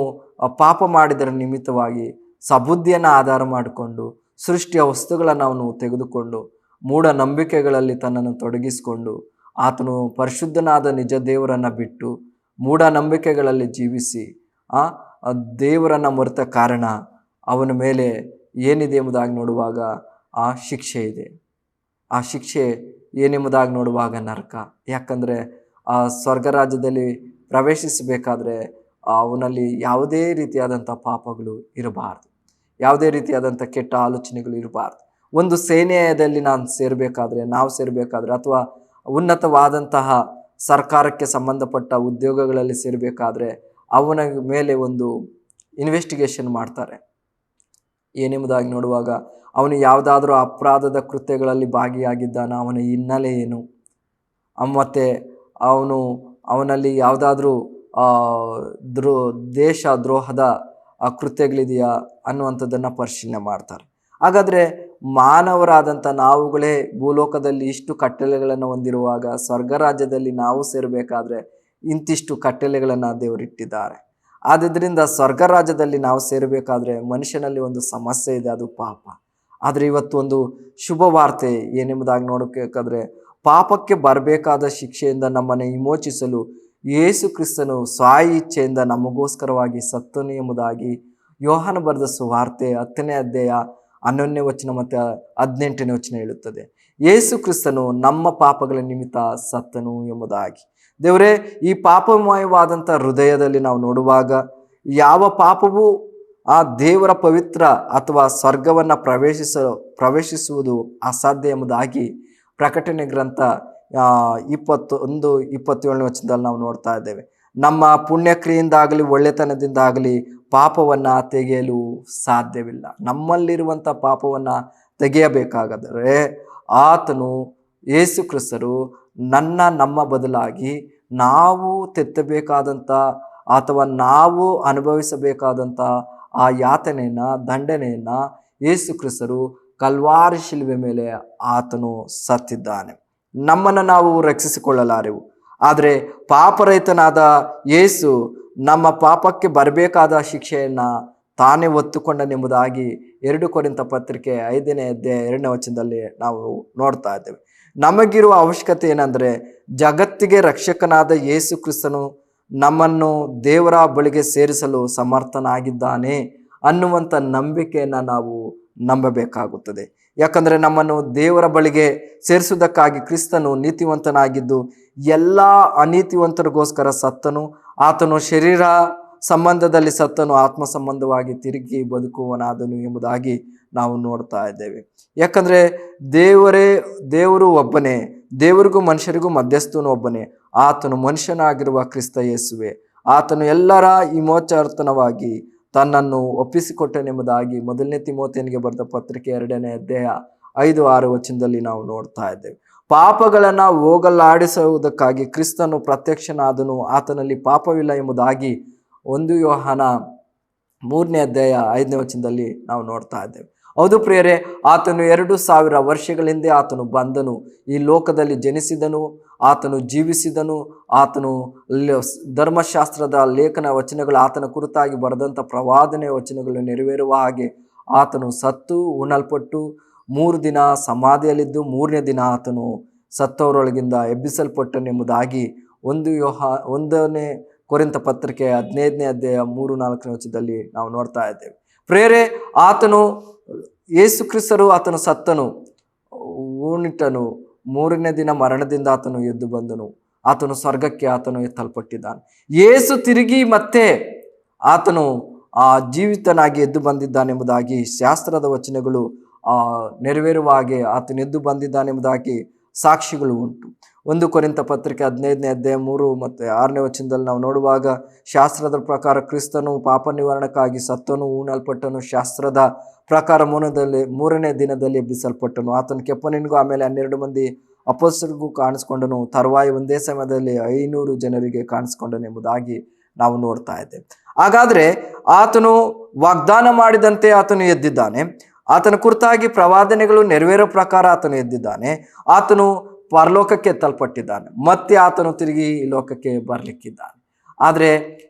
[SPEAKER 3] ಪಾಪ ಮಾಡಿದರ ನಿಮಿತ್ತವಾಗಿ ಸಬುದ್ಧಿಯನ್ನು ಆಧಾರ ಮಾಡಿಕೊಂಡು ಸೃಷ್ಟಿಯ ವಸ್ತುಗಳನ್ನು ಅವನು ತೆಗೆದುಕೊಂಡು ಮೂಢನಂಬಿಕೆಗಳಲ್ಲಿ ತನ್ನನ್ನು ತೊಡಗಿಸಿಕೊಂಡು ಆತನು ಪರಿಶುದ್ಧನಾದ ನಿಜ ದೇವರನ್ನು ಬಿಟ್ಟು ಮೂಢನಂಬಿಕೆಗಳಲ್ಲಿ ಜೀವಿಸಿ ದೇವರನ್ನು ಮರೆತ ಕಾರಣ ಅವನ ಮೇಲೆ ಏನಿದೆ ಎಂಬುದಾಗಿ ನೋಡುವಾಗ ಆ ಶಿಕ್ಷೆ ಇದೆ. ಆ ಶಿಕ್ಷೆ ಏನೆಂಬುದಾಗಿ ನೋಡುವಾಗ ನರಕ. ಯಾಕಂದರೆ ಆ ಸ್ವರ್ಗ ರಾಜ್ಯದಲ್ಲಿ ಪ್ರವೇಶಿಸಬೇಕಾದ್ರೆ ಅವನಲ್ಲಿ ಯಾವುದೇ ರೀತಿಯಾದಂಥ ಪಾಪಗಳು ಇರಬಾರ್ದು, ಯಾವುದೇ ರೀತಿಯಾದಂಥ ಕೆಟ್ಟ ಆಲೋಚನೆಗಳು ಇರಬಾರ್ದು. ಒಂದು ಸೇನೆಯಲ್ಲಿ ನಾವು ಸೇರಬೇಕಾದ್ರೆ ಅಥವಾ ಉನ್ನತವಾದಂತಹ ಸರ್ಕಾರಕ್ಕೆ ಸಂಬಂಧಪಟ್ಟ ಉದ್ಯೋಗಗಳಲ್ಲಿ ಸೇರಬೇಕಾದ್ರೆ ಅವನ ಮೇಲೆ ಒಂದು ಇನ್ವೆಸ್ಟಿಗೇಷನ್ ಮಾಡ್ತಾರೆ. ಏನೆಂಬುದಾಗಿ ನೋಡುವಾಗ ಅವನು ಯಾವುದಾದ್ರೂ ಅಪರಾಧದ ಕೃತ್ಯಗಳಲ್ಲಿ ಭಾಗಿಯಾಗಿದ್ದಾನ, ಅವನ ಹಿನ್ನೆಲೆ ಏನು, ಮತ್ತು ಅವನಲ್ಲಿ ಯಾವುದಾದ್ರೂ ದೇಶ ದ್ರೋಹದ ಕೃತ್ಯಗಳಿದೆಯಾ ಅನ್ನುವಂಥದ್ದನ್ನು ಪರಿಶೀಲನೆ ಮಾಡ್ತಾರೆ. ಹಾಗಾದರೆ ಮಾನವರಾದಂಥ ನಾವುಗಳೇ ಭೂಲೋಕದಲ್ಲಿ ಇಷ್ಟು ಕಟ್ಟಳೆಗಳನ್ನು ಹೊಂದಿರುವಾಗ ಸ್ವರ್ಗ ರಾಜ್ಯದಲ್ಲಿ ನಾವು ಸೇರಬೇಕಾದ್ರೆ ಇಂತಿಷ್ಟು ಕಟ್ಟಳೆಗಳನ್ನು ದೇವರಿಟ್ಟಿದ್ದಾರೆ. ಆದ್ದರಿಂದ ಸ್ವರ್ಗ ರಾಜ್ಯದಲ್ಲಿ ನಾವು ಸೇರಬೇಕಾದ್ರೆ ಮನುಷ್ಯನಲ್ಲಿ ಒಂದು ಸಮಸ್ಯೆ ಇದೆ, ಅದು ಪಾಪ. ಆದರೆ ಇವತ್ತು ಒಂದು ಶುಭ ವಾರ್ತೆ ಏನೆಂಬುದಾಗಿ ನೋಡಬೇಕಾದ್ರೆ ಪಾಪಕ್ಕೆ ಬರಬೇಕಾದ ಶಿಕ್ಷೆಯಿಂದ ನಮ್ಮನ್ನು ವಿಮೋಚಿಸಲು ಯೇಸು ಕ್ರಿಸ್ತನು ಸ್ವ ಇಚ್ಛೆಯಿಂದ ನಮಗೋಸ್ಕರವಾಗಿ ಸತ್ತನು ಎಂಬುದಾಗಿ ಯೋಹಾನ ಬರೆದ ಸುವಾರ್ತೆ 10ನೇ ಅಧ್ಯಾಯ 11ನೇ ವಚನ ಮತ್ತು 18ನೇ ವಚನ ಹೇಳುತ್ತದೆ. ಯೇಸು ಕ್ರಿಸ್ತನು ನಮ್ಮ ಪಾಪಗಳ ನಿಮಿತ್ತ ಸತ್ತನು ಎಂಬುದಾಗಿ. ದೇವರೇ, ಈ ಪಾಪಮಯವಾದಂಥ ಹೃದಯದಲ್ಲಿ ನಾವು ನೋಡುವಾಗ ಯಾವ ಪಾಪವೂ ಆ ದೇವರ ಪವಿತ್ರ ಅಥವಾ ಸ್ವರ್ಗವನ್ನು ಪ್ರವೇಶಿಸುವುದು ಅಸಾಧ್ಯ ಎಂಬುದಾಗಿ ಪ್ರಕಟಣೆ ಗ್ರಂಥ 21-27ನೇ ವಚನದಲ್ಲಿ ನಾವು ನೋಡ್ತಾ ಇದ್ದೇವೆ. ನಮ್ಮ ಪುಣ್ಯಕ್ರಿಯೆಯಿಂದಾಗಲಿ ಒಳ್ಳೆತನದಿಂದಾಗಲಿ ಪಾಪವನ್ನು ತೆಗೆಯಲು ಸಾಧ್ಯವಿಲ್ಲ. ನಮ್ಮಲ್ಲಿರುವಂಥ ಪಾಪವನ್ನು ತೆಗೆಯಬೇಕಾದರೆ ಆತನು ಯೇಸು ಕ್ರಿಸ್ತರು ನಮ್ಮ ಬದಲಾಗಿ ನಾವು ತೆತ್ತಬೇಕಾದಂಥ ಅಥವಾ ನಾವು ಅನುಭವಿಸಬೇಕಾದಂಥ ಆ ಯಾತನೆಯನ್ನು, ದಂಡನೆಯನ್ನು ಯೇಸು ಕ್ರಿಸ್ತರು ಕಲ್ವಾರಿ ಶಿಲುಬೆ ಮೇಲೆ ಆತನು ಸತ್ತಿದ್ದಾನೆ. ನಮ್ಮನ್ನು ನಾವು ರಕ್ಷಿಸಿಕೊಳ್ಳಲಾರೆವು. ಆದರೆ ಪಾಪರಹಿತನಾದ ಯೇಸು ನಮ್ಮ ಪಾಪಕ್ಕೆ ಬರಬೇಕಾದ ಶಿಕ್ಷೆಯನ್ನು ತಾನೇ ಹೊತ್ತುಕೊಂಡನೆಂಬುದಾಗಿ 2 ಕೊರಿಂಥ ಪತ್ರಿಕೆ 5ನೇ ಅಧ್ಯಾಯ 2ನೇ ವಚನದಲ್ಲಿ ನಾವು ನೋಡ್ತಾ ಇದ್ದೇವೆ. ನಮಗಿರುವ ಅವಶ್ಯಕತೆ ಏನಂದರೆ ಜಗತ್ತಿಗೆ ರಕ್ಷಕನಾದ ಯೇಸು ಕ್ರಿಸ್ತನು ನಮ್ಮನ್ನು ದೇವರ ಬಳಿಗೆ ಸೇರಿಸಲು ಸಮರ್ಥನಾಗಿದ್ದಾನೆ ಅನ್ನುವಂಥ ನಂಬಿಕೆಯನ್ನು ನಾವು ನಂಬಬೇಕಾಗುತ್ತದೆ. ಯಾಕಂದರೆ ನಮ್ಮನ್ನು ದೇವರ ಬಳಿಗೆ ಸೇರಿಸುವುದಕ್ಕಾಗಿ ಕ್ರಿಸ್ತನು ನೀತಿವಂತನಾಗಿದ್ದು ಎಲ್ಲ ಅನೀತಿವಂತರಿಗೋಸ್ಕರ ಸತ್ತನು. ಆತನು ಶರೀರ ಸಂಬಂಧದಲ್ಲಿ ಸತ್ತನು, ಆತ್ಮ ಸಂಬಂಧವಾಗಿ ತಿರುಗಿ ಬದುಕುವನಾದನು ಎಂಬುದಾಗಿ ನಾವು ನೋಡ್ತಾ ಇದ್ದೇವೆ. ಯಾಕಂದರೆ ದೇವರು ಒಬ್ಬನೇ, ದೇವರಿಗೂ ಮನುಷ್ಯರಿಗೂ ಮಧ್ಯಸ್ಥನು ಒಬ್ಬನೇ, ಆತನು ಮನುಷ್ಯನಾಗಿರುವ ಕ್ರಿಸ್ತ ಯೇಸುವೆ. ಆತನು ಎಲ್ಲರ ವಿಮೋಚನಾರ್ಥವಾಗಿ ತನ್ನನ್ನು ಒಪ್ಪಿಸಿಕೊಟ್ಟನೆಂಬುದಾಗಿ 1ನೇ ತಿಮೋಥೆಯನಿಗೆ ಬರೆದ ಪತ್ರಿಕೆ 2ನೇ ಅಧ್ಯಾಯ 5-6 ವಚನದಲ್ಲಿ ನಾವು ನೋಡ್ತಾ ಇದ್ದೇವೆ. ಪಾಪಗಳನ್ನು ಹೋಗಲಾಡಿಸುವುದಕ್ಕಾಗಿ ಕ್ರಿಸ್ತನು ಪ್ರತ್ಯಕ್ಷನಾದನು, ಆತನಲ್ಲಿ ಪಾಪವಿಲ್ಲ ಎಂಬುದಾಗಿ 1 ಯೋಹಾನ 3ನೇ ಅಧ್ಯಾಯ 5ನೇ ವಚನದಲ್ಲಿ ನಾವು ನೋಡ್ತಾ ಇದ್ದೇವೆ. ಹೌದು ಪ್ರಿಯರೇ, ಆತನು 2000 ವರ್ಷಗಳ ಹಿಂದೆ ಆತನು ಬಂದನು, ಈ ಲೋಕದಲ್ಲಿ ಜನಿಸಿದನು, ಆತನು ಜೀವಿಸಿದನು. ಆತನು ಧರ್ಮಶಾಸ್ತ್ರದ ಲೇಖನ ವಚನಗಳು, ಆತನ ಕುರಿತಾಗಿ ಬರೆದಂಥ ಪ್ರವಾದನೆ ವಚನಗಳು ನೆರವೇರುವ ಹಾಗೆ ಆತನು ಸತ್ತು ಉಣಲ್ಪಟ್ಟು 3 ದಿನ ಸಮಾಧಿಯಲ್ಲಿದ್ದು 3ನೇ ದಿನ ಆತನು ಸತ್ತವರೊಳಗಿಂದ ಎಬ್ಬಿಸಲ್ಪಟ್ಟನೆಂಬುದಾಗಿ 1ನೇ ಕೊರಿಂಥ ಪತ್ರಿಕೆ 15ನೇ ಅಧ್ಯಾಯ 3-4ನೇ ವಚನದಲ್ಲಿ ನಾವು ನೋಡ್ತಾ ಇದ್ದೇವೆ. ಪ್ರಿಯರೇ, ಆತನು ಯೇಸು ಕ್ರಿಸ್ತರು ಆತನು ಸತ್ತನು, ಉಣಿಟ್ಟನು, 3ನೇ ದಿನ ಮರಣದಿಂದ ಆತನು ಎದ್ದು ಬಂದನು, ಆತನು ಸ್ವರ್ಗಕ್ಕೆ ಆತನು ಎತ್ತಲ್ಪಟ್ಟಿದ್ದಾನೆ. ಯೇಸು ತಿರುಗಿ ಮತ್ತೆ ಆತನು ಜೀವಿತನಾಗಿ ಎದ್ದು ಬಂದಿದ್ದಾನೆಂಬುದಾಗಿ ಶಾಸ್ತ್ರದ ವಚನಗಳು ನೆರವೇರುವ ಹಾಗೆ ಆತನು ಎದ್ದು ಬಂದಿದ್ದಾನೆಂಬುದಾಗಿ ಸಾಕ್ಷಿಗಳು ಉಂಟು. 1 ಕೊರಿಂಥ ಪತ್ರಿಕೆ 15ನೇ ಅಧ್ಯಾಯ 3 ಮತ್ತು 6ನೇ ವಚನದಲ್ಲಿ ನಾವು ನೋಡುವಾಗ, ಶಾಸ್ತ್ರದ ಪ್ರಕಾರ ಕ್ರಿಸ್ತನು ಪಾಪ ನಿವಾರಣಕ್ಕಾಗಿ ಸತ್ತನು, ಉಣಲ್ಪಟ್ಟನು, ಶಾಸ್ತ್ರದ ಪ್ರಕಾರ 3ನೇ ದಿನದಲ್ಲಿ ಎಬ್ಬಿಸಲ್ಪಟ್ಟನು. ಆತನು ಕೆಫನಿಗೂ ಆಮೇಲೆ 12 ಮಂದಿ ಅಪೊಸ್ತಲರಿಗೂ ಕಾಣಿಸ್ಕೊಂಡನು, ತರುವಾಯ ಒಂದೇ ಸಮಯದಲ್ಲಿ 500 ಜನರಿಗೆ ಕಾಣಿಸ್ಕೊಂಡನೆಂಬುದಾಗಿ ನಾವು ನೋಡ್ತಾ ಇದ್ದೇವೆ. ಹಾಗಾದರೆ ಆತನು ವಾಗ್ದಾನ ಮಾಡಿದಂತೆ ಆತನು ಎದ್ದಿದ್ದಾನೆ, ಆತನ ಕುರಿತಾಗಿ ಪ್ರವಾದನೆಗಳು ನೆರವೇರೋ ಪ್ರಕಾರ ಆತನು ಎದ್ದಿದ್ದಾನೆ, ಆತನು ಪರಲೋಕಕ್ಕೆ ಎತ್ತಲ್ಪಟ್ಟಿದ್ದಾನೆ, ಮತ್ತೆ ಆತನು ತಿರುಗಿ ಈ ಲೋಕಕ್ಕೆ ಬರಲಿಕ್ಕಿದ್ದಾನೆ. ಆದರೆ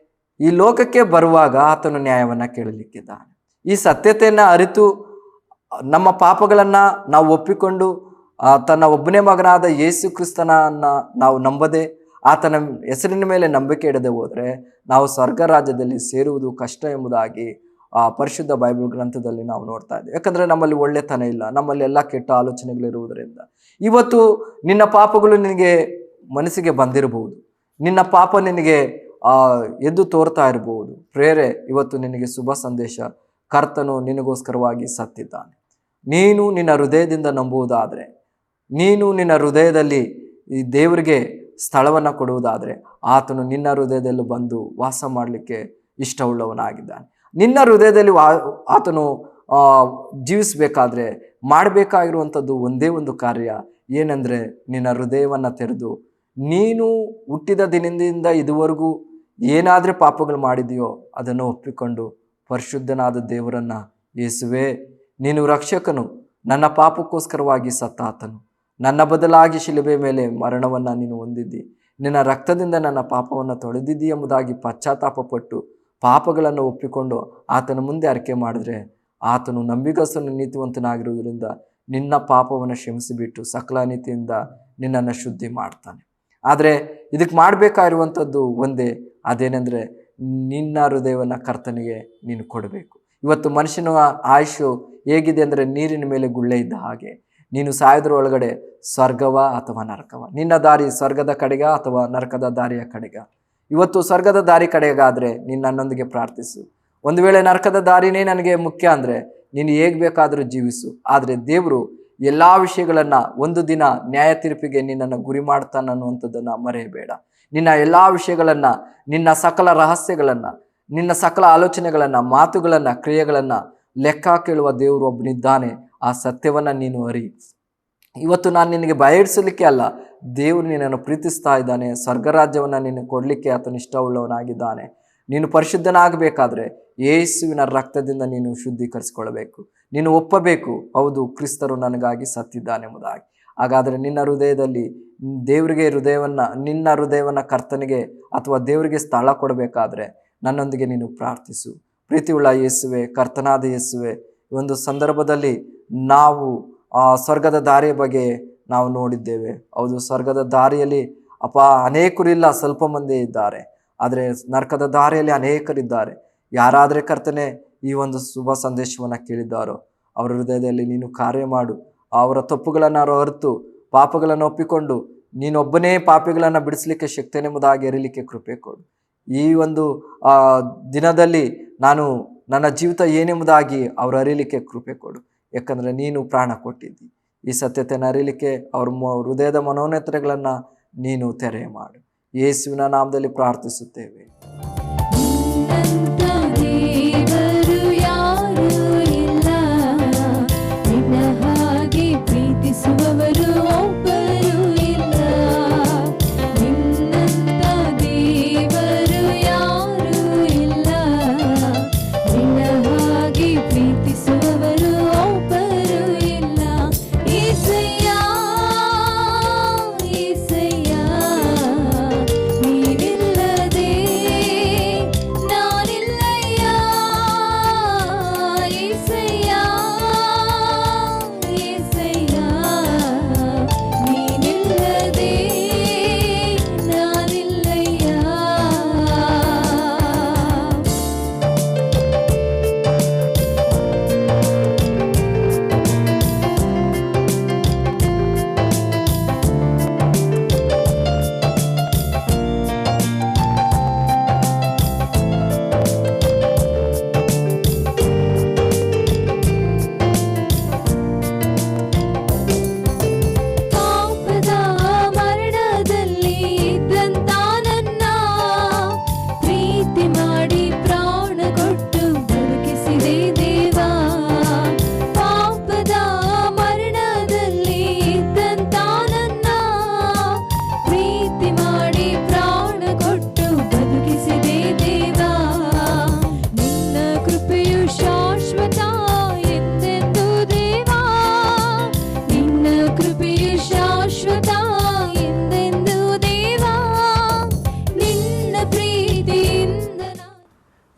[SPEAKER 3] ಈ ಲೋಕಕ್ಕೆ ಬರುವಾಗ ಆತನು ನ್ಯಾಯವನ್ನು ಕೇಳಲಿಕ್ಕಿದ್ದಾನೆ. ಈ ಸತ್ಯತೆಯನ್ನು ಅರಿತು ನಮ್ಮ ಪಾಪಗಳನ್ನು ನಾವು ಒಪ್ಪಿಕೊಂಡು ತನ್ನ ಒಬ್ಬನೇ ಮಗನಾದ ಯೇಸು ಕ್ರಿಸ್ತನನ್ನು ನಾವು ನಂಬದೆ ಆತನ ಹೆಸರಿನ ಮೇಲೆ ನಂಬಿಕೆ ಇಡದೆ ಹೋದರೆ ನಾವು ಸ್ವರ್ಗ ರಾಜ್ಯದಲ್ಲಿ ಸೇರುವುದು ಕಷ್ಟ ಎಂಬುದಾಗಿ ಪರಿಶುದ್ಧ ಬೈಬಲ್ ಗ್ರಂಥದಲ್ಲಿ ನಾವು ನೋಡ್ತಾ ಇದ್ದೇವೆ. ಯಾಕಂದರೆ ನಮ್ಮಲ್ಲಿ ಒಳ್ಳೆತನ ಇಲ್ಲ, ನಮ್ಮಲ್ಲಿ ಎಲ್ಲ ಕೆಟ್ಟ ಆಲೋಚನೆಗಳಿರುವುದರಿಂದ ಇವತ್ತು ನಿನ್ನ ಪಾಪಗಳು ನಿನಗೆ ಮನಸ್ಸಿಗೆ ಬಂದಿರಬಹುದು, ನಿನ್ನ ಪಾಪ ನಿನಗೆ ಎದ್ದು ತೋರ್ತಾ ಇರಬಹುದು. ಪ್ರೇರೆ, ಇವತ್ತು ನಿನಗೆ ಶುಭ ಸಂದೇಶ, ಕರ್ತನು ನಿನಗೋಸ್ಕರವಾಗಿ ಸತ್ತಿದ್ದಾನೆ. ನೀನು ನಿನ್ನ ಹೃದಯದಿಂದ ನಂಬುವುದಾದರೆ, ನೀನು ನಿನ್ನ ಹೃದಯದಲ್ಲಿ ಈ ದೇವರಿಗೆ ಸ್ಥಳವನ್ನು ಕೊಡುವುದಾದರೆ ಆತನು ನಿನ್ನ ಹೃದಯದಲ್ಲಿ ಬಂದು ವಾಸ ಮಾಡಲಿಕ್ಕೆ ಇಷ್ಟವುಳ್ಳವನಾಗಿದ್ದಾನೆ. ನಿನ್ನ ಹೃದಯದಲ್ಲಿ ಆತನು ಜೀವಿಸಬೇಕಾದ್ರೆ ಮಾಡಬೇಕಾಗಿರುವಂಥದ್ದು ಒಂದೇ ಒಂದು ಕಾರ್ಯ ಏನೆಂದರೆ, ನಿನ್ನ ಹೃದಯವನ್ನು ತೆರೆದು ನೀನು ಹುಟ್ಟಿದ ದಿನದಿಂದ ಇದುವರೆಗೂ ಏನಾದರೆ ಪಾಪಗಳು ಮಾಡಿದೆಯೋ ಅದನ್ನು ಒಪ್ಪಿಕೊಂಡು ಪರಿಶುದ್ಧನಾದ ದೇವರನ್ನು, ಯೇಸುವೇ ನೀನು ರಕ್ಷಕನು, ನನ್ನ ಪಾಪಕ್ಕೋಸ್ಕರವಾಗಿ ಸತ್ತಾತನು, ನನ್ನ ಬದಲಾಗಿ ಶಿಲುಬೆ ಮೇಲೆ ಮರಣವನ್ನು ನೀನು ಹೊಂದಿದ್ದಿ, ನಿನ್ನ ರಕ್ತದಿಂದ ನನ್ನ ಪಾಪವನ್ನು ತೊಳೆದಿದ್ದಿ ಎಂಬುದಾಗಿ ಪಶ್ಚಾತ್ತಾಪಪಟ್ಟು ಪಾಪಗಳನ್ನು ಒಪ್ಪಿಕೊಂಡು ಆತನ ಮುಂದೆ ಅರಿಕೆ ಮಾಡಿದ್ರೆ ಆತನು ನಂಬಿಗಸ್ತನು ನೀತಿವಂತನಾಗಿರುವುದರಿಂದ ನಿನ್ನ ಪಾಪವನ್ನು ಕ್ಷಮಿಸಿಬಿಟ್ಟು ಸಕಲ ನೀತಿಯಿಂದ ನಿನ್ನನ್ನು ಶುದ್ಧಿ ಮಾಡ್ತಾನೆ. ಆದರೆ ಇದಕ್ಕೆ ಮಾಡಬೇಕಾಗಿರುವಂಥದ್ದು ಒಂದೇ, ಅದೇನೆಂದರೆ ನಿನ್ನ ಹೃದಯವನ್ನು ಕರ್ತನಿಗೆ ನೀನು ಕೊಡಬೇಕು. ಇವತ್ತು ಮನುಷ್ಯನ ಆಯುಷು ಹೇಗಿದೆ ಅಂದರೆ ನೀರಿನ ಮೇಲೆ ಗುಳ್ಳೆ ಇದ್ದ ಹಾಗೆ. ನೀನು ಸಾಯೋದ್ರೊಳಗಡೆ ಸ್ವರ್ಗವ ಅಥವಾ ನರಕವ, ನಿನ್ನ ದಾರಿ ಸ್ವರ್ಗದ ಕಡೆಗ ಅಥವಾ ನರಕದ ದಾರಿಯ ಕಡೆಗ. ಇವತ್ತು ಸ್ವರ್ಗದ ದಾರಿ ಕಡೆಗಾದರೆ ನೀನು ನನ್ನೊಂದಿಗೆ ಪ್ರಾರ್ಥಿಸು. ಒಂದು ವೇಳೆ ನರಕದ ದಾರಿನೇ ನನಗೆ ಮುಖ್ಯ ಅಂದರೆ ನೀನು ಹೇಗೆ ಬೇಕಾದರೂ ಜೀವಿಸು, ಆದರೆ ದೇವರು ಎಲ್ಲ ವಿಷಯಗಳನ್ನು ಒಂದು ದಿನ ನ್ಯಾಯ ತೀರ್ಪಿಗೆ ನಿನ್ನನ್ನು ಗುರಿ ಮಾಡ್ತಾನೆ ಅನ್ನುವಂಥದ್ದನ್ನು ಮರೆಯಬೇಡ. ನಿನ್ನ ಎಲ್ಲ ವಿಷಯಗಳನ್ನು, ನಿನ್ನ ಸಕಲ ರಹಸ್ಯಗಳನ್ನು, ನಿನ್ನ ಸಕಲ ಆಲೋಚನೆಗಳನ್ನು, ಮಾತುಗಳನ್ನು, ಕ್ರಿಯೆಗಳನ್ನು ಲೆಕ್ಕ ಕೇಳುವ ದೇವರು ಒಬ್ಬನಿದ್ದಾನೆ. ಆ ಸತ್ಯವನ್ನು ನೀನು ಅರಿ. ಇವತ್ತು ನಾನು ನಿನಗೆ ಬಯಲಿಸಲಿಕ್ಕೆ ಅಲ್ಲ, ದೇವರು ನಿನ್ನನ್ನು ಪ್ರೀತಿಸ್ತಾ ಇದ್ದಾನೆ. ಸ್ವರ್ಗರಾಜ್ಯವನ್ನು ನಿನಗೆ ಕೊಡಲಿಕ್ಕೆ ಆತನು ಇಷ್ಟವುಳ್ಳವನಾಗಿದ್ದಾನೆ. ನೀನು ಪರಿಶುದ್ಧನಾಗಬೇಕಾದ್ರೆ ಯೇಸುವಿನ ರಕ್ತದಿಂದ ನೀನು ಶುದ್ಧೀಕರಿಸಿಕೊಳ್ಳಬೇಕು. ನೀನು ಒಪ್ಪಬೇಕು, ಹೌದು ಕ್ರಿಸ್ತರು ನನಗಾಗಿ ಸತ್ತಿದ್ದಾನೆಂಬುದಾಗಿ. ಹಾಗಾದರೆ ನಿನ್ನ ಹೃದಯದಲ್ಲಿ ನಿನ್ನ ಹೃದಯವನ್ನು ಕರ್ತನಿಗೆ ಅಥವಾ ದೇವರಿಗೆ ಸ್ಥಳ ಕೊಡಬೇಕಾದ್ರೆ ನನ್ನೊಂದಿಗೆ ನೀನು ಪ್ರಾರ್ಥಿಸು. ಪ್ರೀತಿಯುಳ್ಳ ಯೇಸುವೆ, ಕರ್ತನಾದ ಯೇಸುವೆ, ಈ ಒಂದು ಸಂದರ್ಭದಲ್ಲಿ ನಾವು ಸ್ವರ್ಗದ ದಾರಿಯ ಬಗ್ಗೆ ನಾವು ನೋಡಿದ್ದೇವೆ. ಹೌದು, ಸ್ವರ್ಗದ ದಾರಿಯಲ್ಲಿ ಅನೇಕರಿಲ್ಲ, ಸ್ವಲ್ಪ ಮಂದಿ ಇದ್ದಾರೆ. ಆದರೆ ನರಕದ ದಾರಿಯಲ್ಲಿ ಅನೇಕರಿದ್ದಾರೆ. ಯಾರಾದರೆ ಕರ್ತನೆ ಈ ಒಂದು ಶುಭ ಸಂದೇಶವನ್ನು ಕೇಳಿದ್ದಾರೋ ಅವರ ಹೃದಯದಲ್ಲಿ ನೀನು ಕಾರ್ಯ ಮಾಡು. ಅವರ ತಪ್ಪುಗಳನ್ನು ಅರಿತು ಪಾಪಗಳನ್ನು ಒಪ್ಪಿಕೊಂಡು ನೀನೊಬ್ಬನೇ ಪಾಪಿಗಳನ್ನು ಬಿಡಿಸಲಿಕ್ಕೆ ಶಕ್ತನೆಂಬುದಾಗಿ ಅರಿಲಿಕ್ಕೆ ಕೃಪೆ ಕೊಡು. ಈ ಒಂದು ದಿನದಲ್ಲಿ ನನ್ನ ಜೀವಿತ ಏನೆಂಬುದಾಗಿ ಅವರು ಅರಿಲಿಕ್ಕೆ ಕೃಪೆ ಕೊಡು. ಯಾಕಂದರೆ ನೀನು ಪ್ರಾಣ ಕೊಟ್ಟಿದ್ದಿ. ಈ ಸತ್ಯತೆಯನ್ನು ಅರಿಲಿಕ್ಕೆ ಅವ್ರ ಹೃದಯದ ಮನೋನೇತ್ರಗಳನ್ನು ನೀನು ತೆರೆ ಮಾಡು. ಯೇಸುವಿನ ನಾಮದಲ್ಲಿ ಪ್ರಾರ್ಥಿಸುತ್ತೇವೆ.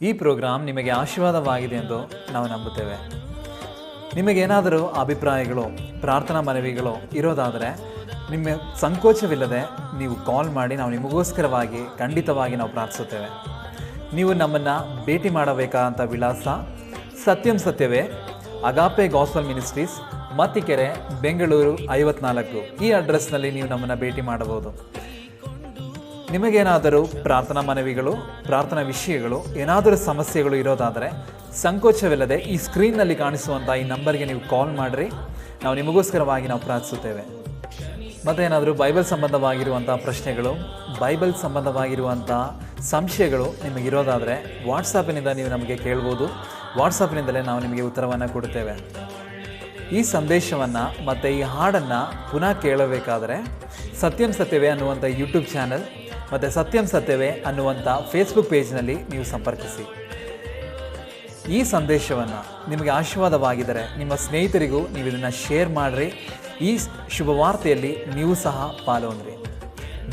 [SPEAKER 2] ಈ ಪ್ರೋಗ್ರಾಂ ನಿಮಗೆ ಆಶೀರ್ವಾದವಾಗಿದೆ ಎಂದು ನಾವು ನಂಬುತ್ತೇವೆ. ನಿಮಗೇನಾದರೂ ಅಭಿಪ್ರಾಯಗಳು, ಪ್ರಾರ್ಥನಾ ಮನವಿಗಳು ಇರೋದಾದರೆ ನಿಮ್ಮ ಸಂಕೋಚವಿಲ್ಲದೆ ನೀವು ಕಾಲ್ ಮಾಡಿ, ನಾವು ನಿಮಗೋಸ್ಕರವಾಗಿ ಖಂಡಿತವಾಗಿ ನಾವು ಪ್ರಾರ್ಥಿಸುತ್ತೇವೆ. ನೀವು ನಮ್ಮನ್ನು ಭೇಟಿ ಮಾಡಬೇಕಾದಂಥ ವಿಳಾಸ ಸತ್ಯಂ ಸತ್ಯವೇ, ಅಗಾಪೆ ಗಾಸ್ಪಲ್ ಮಿನಿಸ್ಟ್ರೀಸ್, ಮತ್ತಿಕೆರೆ, ಬೆಂಗಳೂರು 54. ಈ ಅಡ್ರೆಸ್ನಲ್ಲಿ ನೀವು ನಮ್ಮನ್ನು ಭೇಟಿ ಮಾಡಬಹುದು. ನಿಮಗೇನಾದರೂ ಪ್ರಾರ್ಥನಾ ಮನವಿಗಳು, ಪ್ರಾರ್ಥನಾ ವಿಷಯಗಳು, ಏನಾದರೂ ಸಮಸ್ಯೆಗಳು ಇರೋದಾದರೆ ಸಂಕೋಚವಿಲ್ಲದೆ ಈ ಸ್ಕ್ರೀನ್ನಲ್ಲಿ ಕಾಣಿಸುವಂಥ ಈ ನಂಬರ್ಗೆ ನೀವು ಕಾಲ್ ಮಾಡಿರಿ. ನಾವು ನಿಮಗೋಸ್ಕರವಾಗಿ ನಾವು ಪ್ರಾರ್ಥಿಸುತ್ತೇವೆ. ಮತ್ತು ಏನಾದರೂ ಬೈಬಲ್ ಸಂಬಂಧವಾಗಿರುವಂಥ ಪ್ರಶ್ನೆಗಳು, ಬೈಬಲ್ ಸಂಬಂಧವಾಗಿರುವಂಥ ಸಂಶಯಗಳು ನಿಮಗಿರೋದಾದರೆ ವಾಟ್ಸಾಪಿನಿಂದ ನೀವು ನಮಗೆ ಕೇಳ್ಬೋದು. ವಾಟ್ಸಾಪ್ನಿಂದಲೇ ನಾವು ನಿಮಗೆ ಉತ್ತರವನ್ನು ಕೊಡುತ್ತೇವೆ. ಈ ಸಂದೇಶವನ್ನು ಮತ್ತು ಈ ಹಾಡನ್ನು ಪುನಃ ಕೇಳಬೇಕಾದರೆ ಸತ್ಯಂ ಸತ್ಯವೇ ಅನ್ನುವಂಥ ಯೂಟ್ಯೂಬ್ ಚಾನಲ್ ಮತ್ತು ಸತ್ಯಂ ಸತ್ಯವೇ ಅನ್ನುವಂಥ ಫೇಸ್ಬುಕ್ ಪೇಜ್ನಲ್ಲಿ ನೀವು ಸಂಪರ್ಕಿಸಿ. ಈ ಸಂದೇಶವನ್ನು ನಿಮಗೆ ಆಶೀರ್ವಾದವಾಗಿದ್ದರೆ ನಿಮ್ಮ ಸ್ನೇಹಿತರಿಗೂ ನೀವು ಇದನ್ನು ಶೇರ್ ಮಾಡಿರಿ. ಈ ಶುಭವಾರ್ತೆಯಲ್ಲಿ ನೀವು ಸಹ ಪಾಲ್ಗೊಂಡ್ರಿ.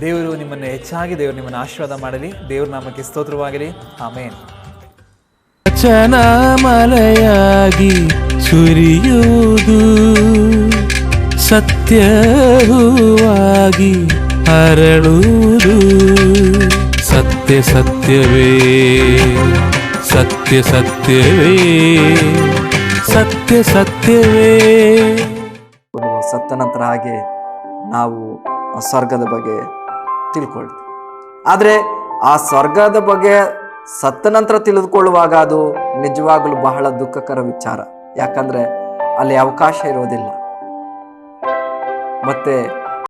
[SPEAKER 2] ದೇವರು ನಿಮ್ಮನ್ನು ಹೆಚ್ಚಾಗಿ ದೇವರು ನಿಮ್ಮನ್ನು ಆಶೀರ್ವಾದ ಮಾಡಲಿ. ದೇವ್ರ ನಾಮಕ್ಕೆ ಸ್ತೋತ್ರವಾಗಲಿ. ಆಮೇನ್.
[SPEAKER 1] ವಚನ ಮಳೆಯಾಗಿ ಸುರಿಯುವುದು, ಸತ್ಯ ಹೂವಾಗಿ ಅರಳುವುದು. ಸತ್ಯ ಸತ್ಯವೇ, ಸತ್ಯ ಸತ್ಯವೇ, ಸತ್ಯ ಸತ್ಯವೇ.
[SPEAKER 3] ಸತ್ತ ನಂತರ ಹಾಗೆ ನಾವು ಆ ಸ್ವರ್ಗದ ಬಗ್ಗೆ ತಿಳ್ಕೊಳ್ತೀವಿ. ಆದರೆ ಆ ಸ್ವರ್ಗದ ಬಗ್ಗೆ ಸತ್ತ ನಂತರ ತಿಳಿದುಕೊಳ್ಳುವಾಗ ಅದು ನಿಜವಾಗಲೂ ಬಹಳ ದುಃಖಕರ ವಿಚಾರ. ಯಾಕಂದರೆ ಅಲ್ಲಿ ಅವಕಾಶ ಇರೋದಿಲ್ಲ. ಮತ್ತೆ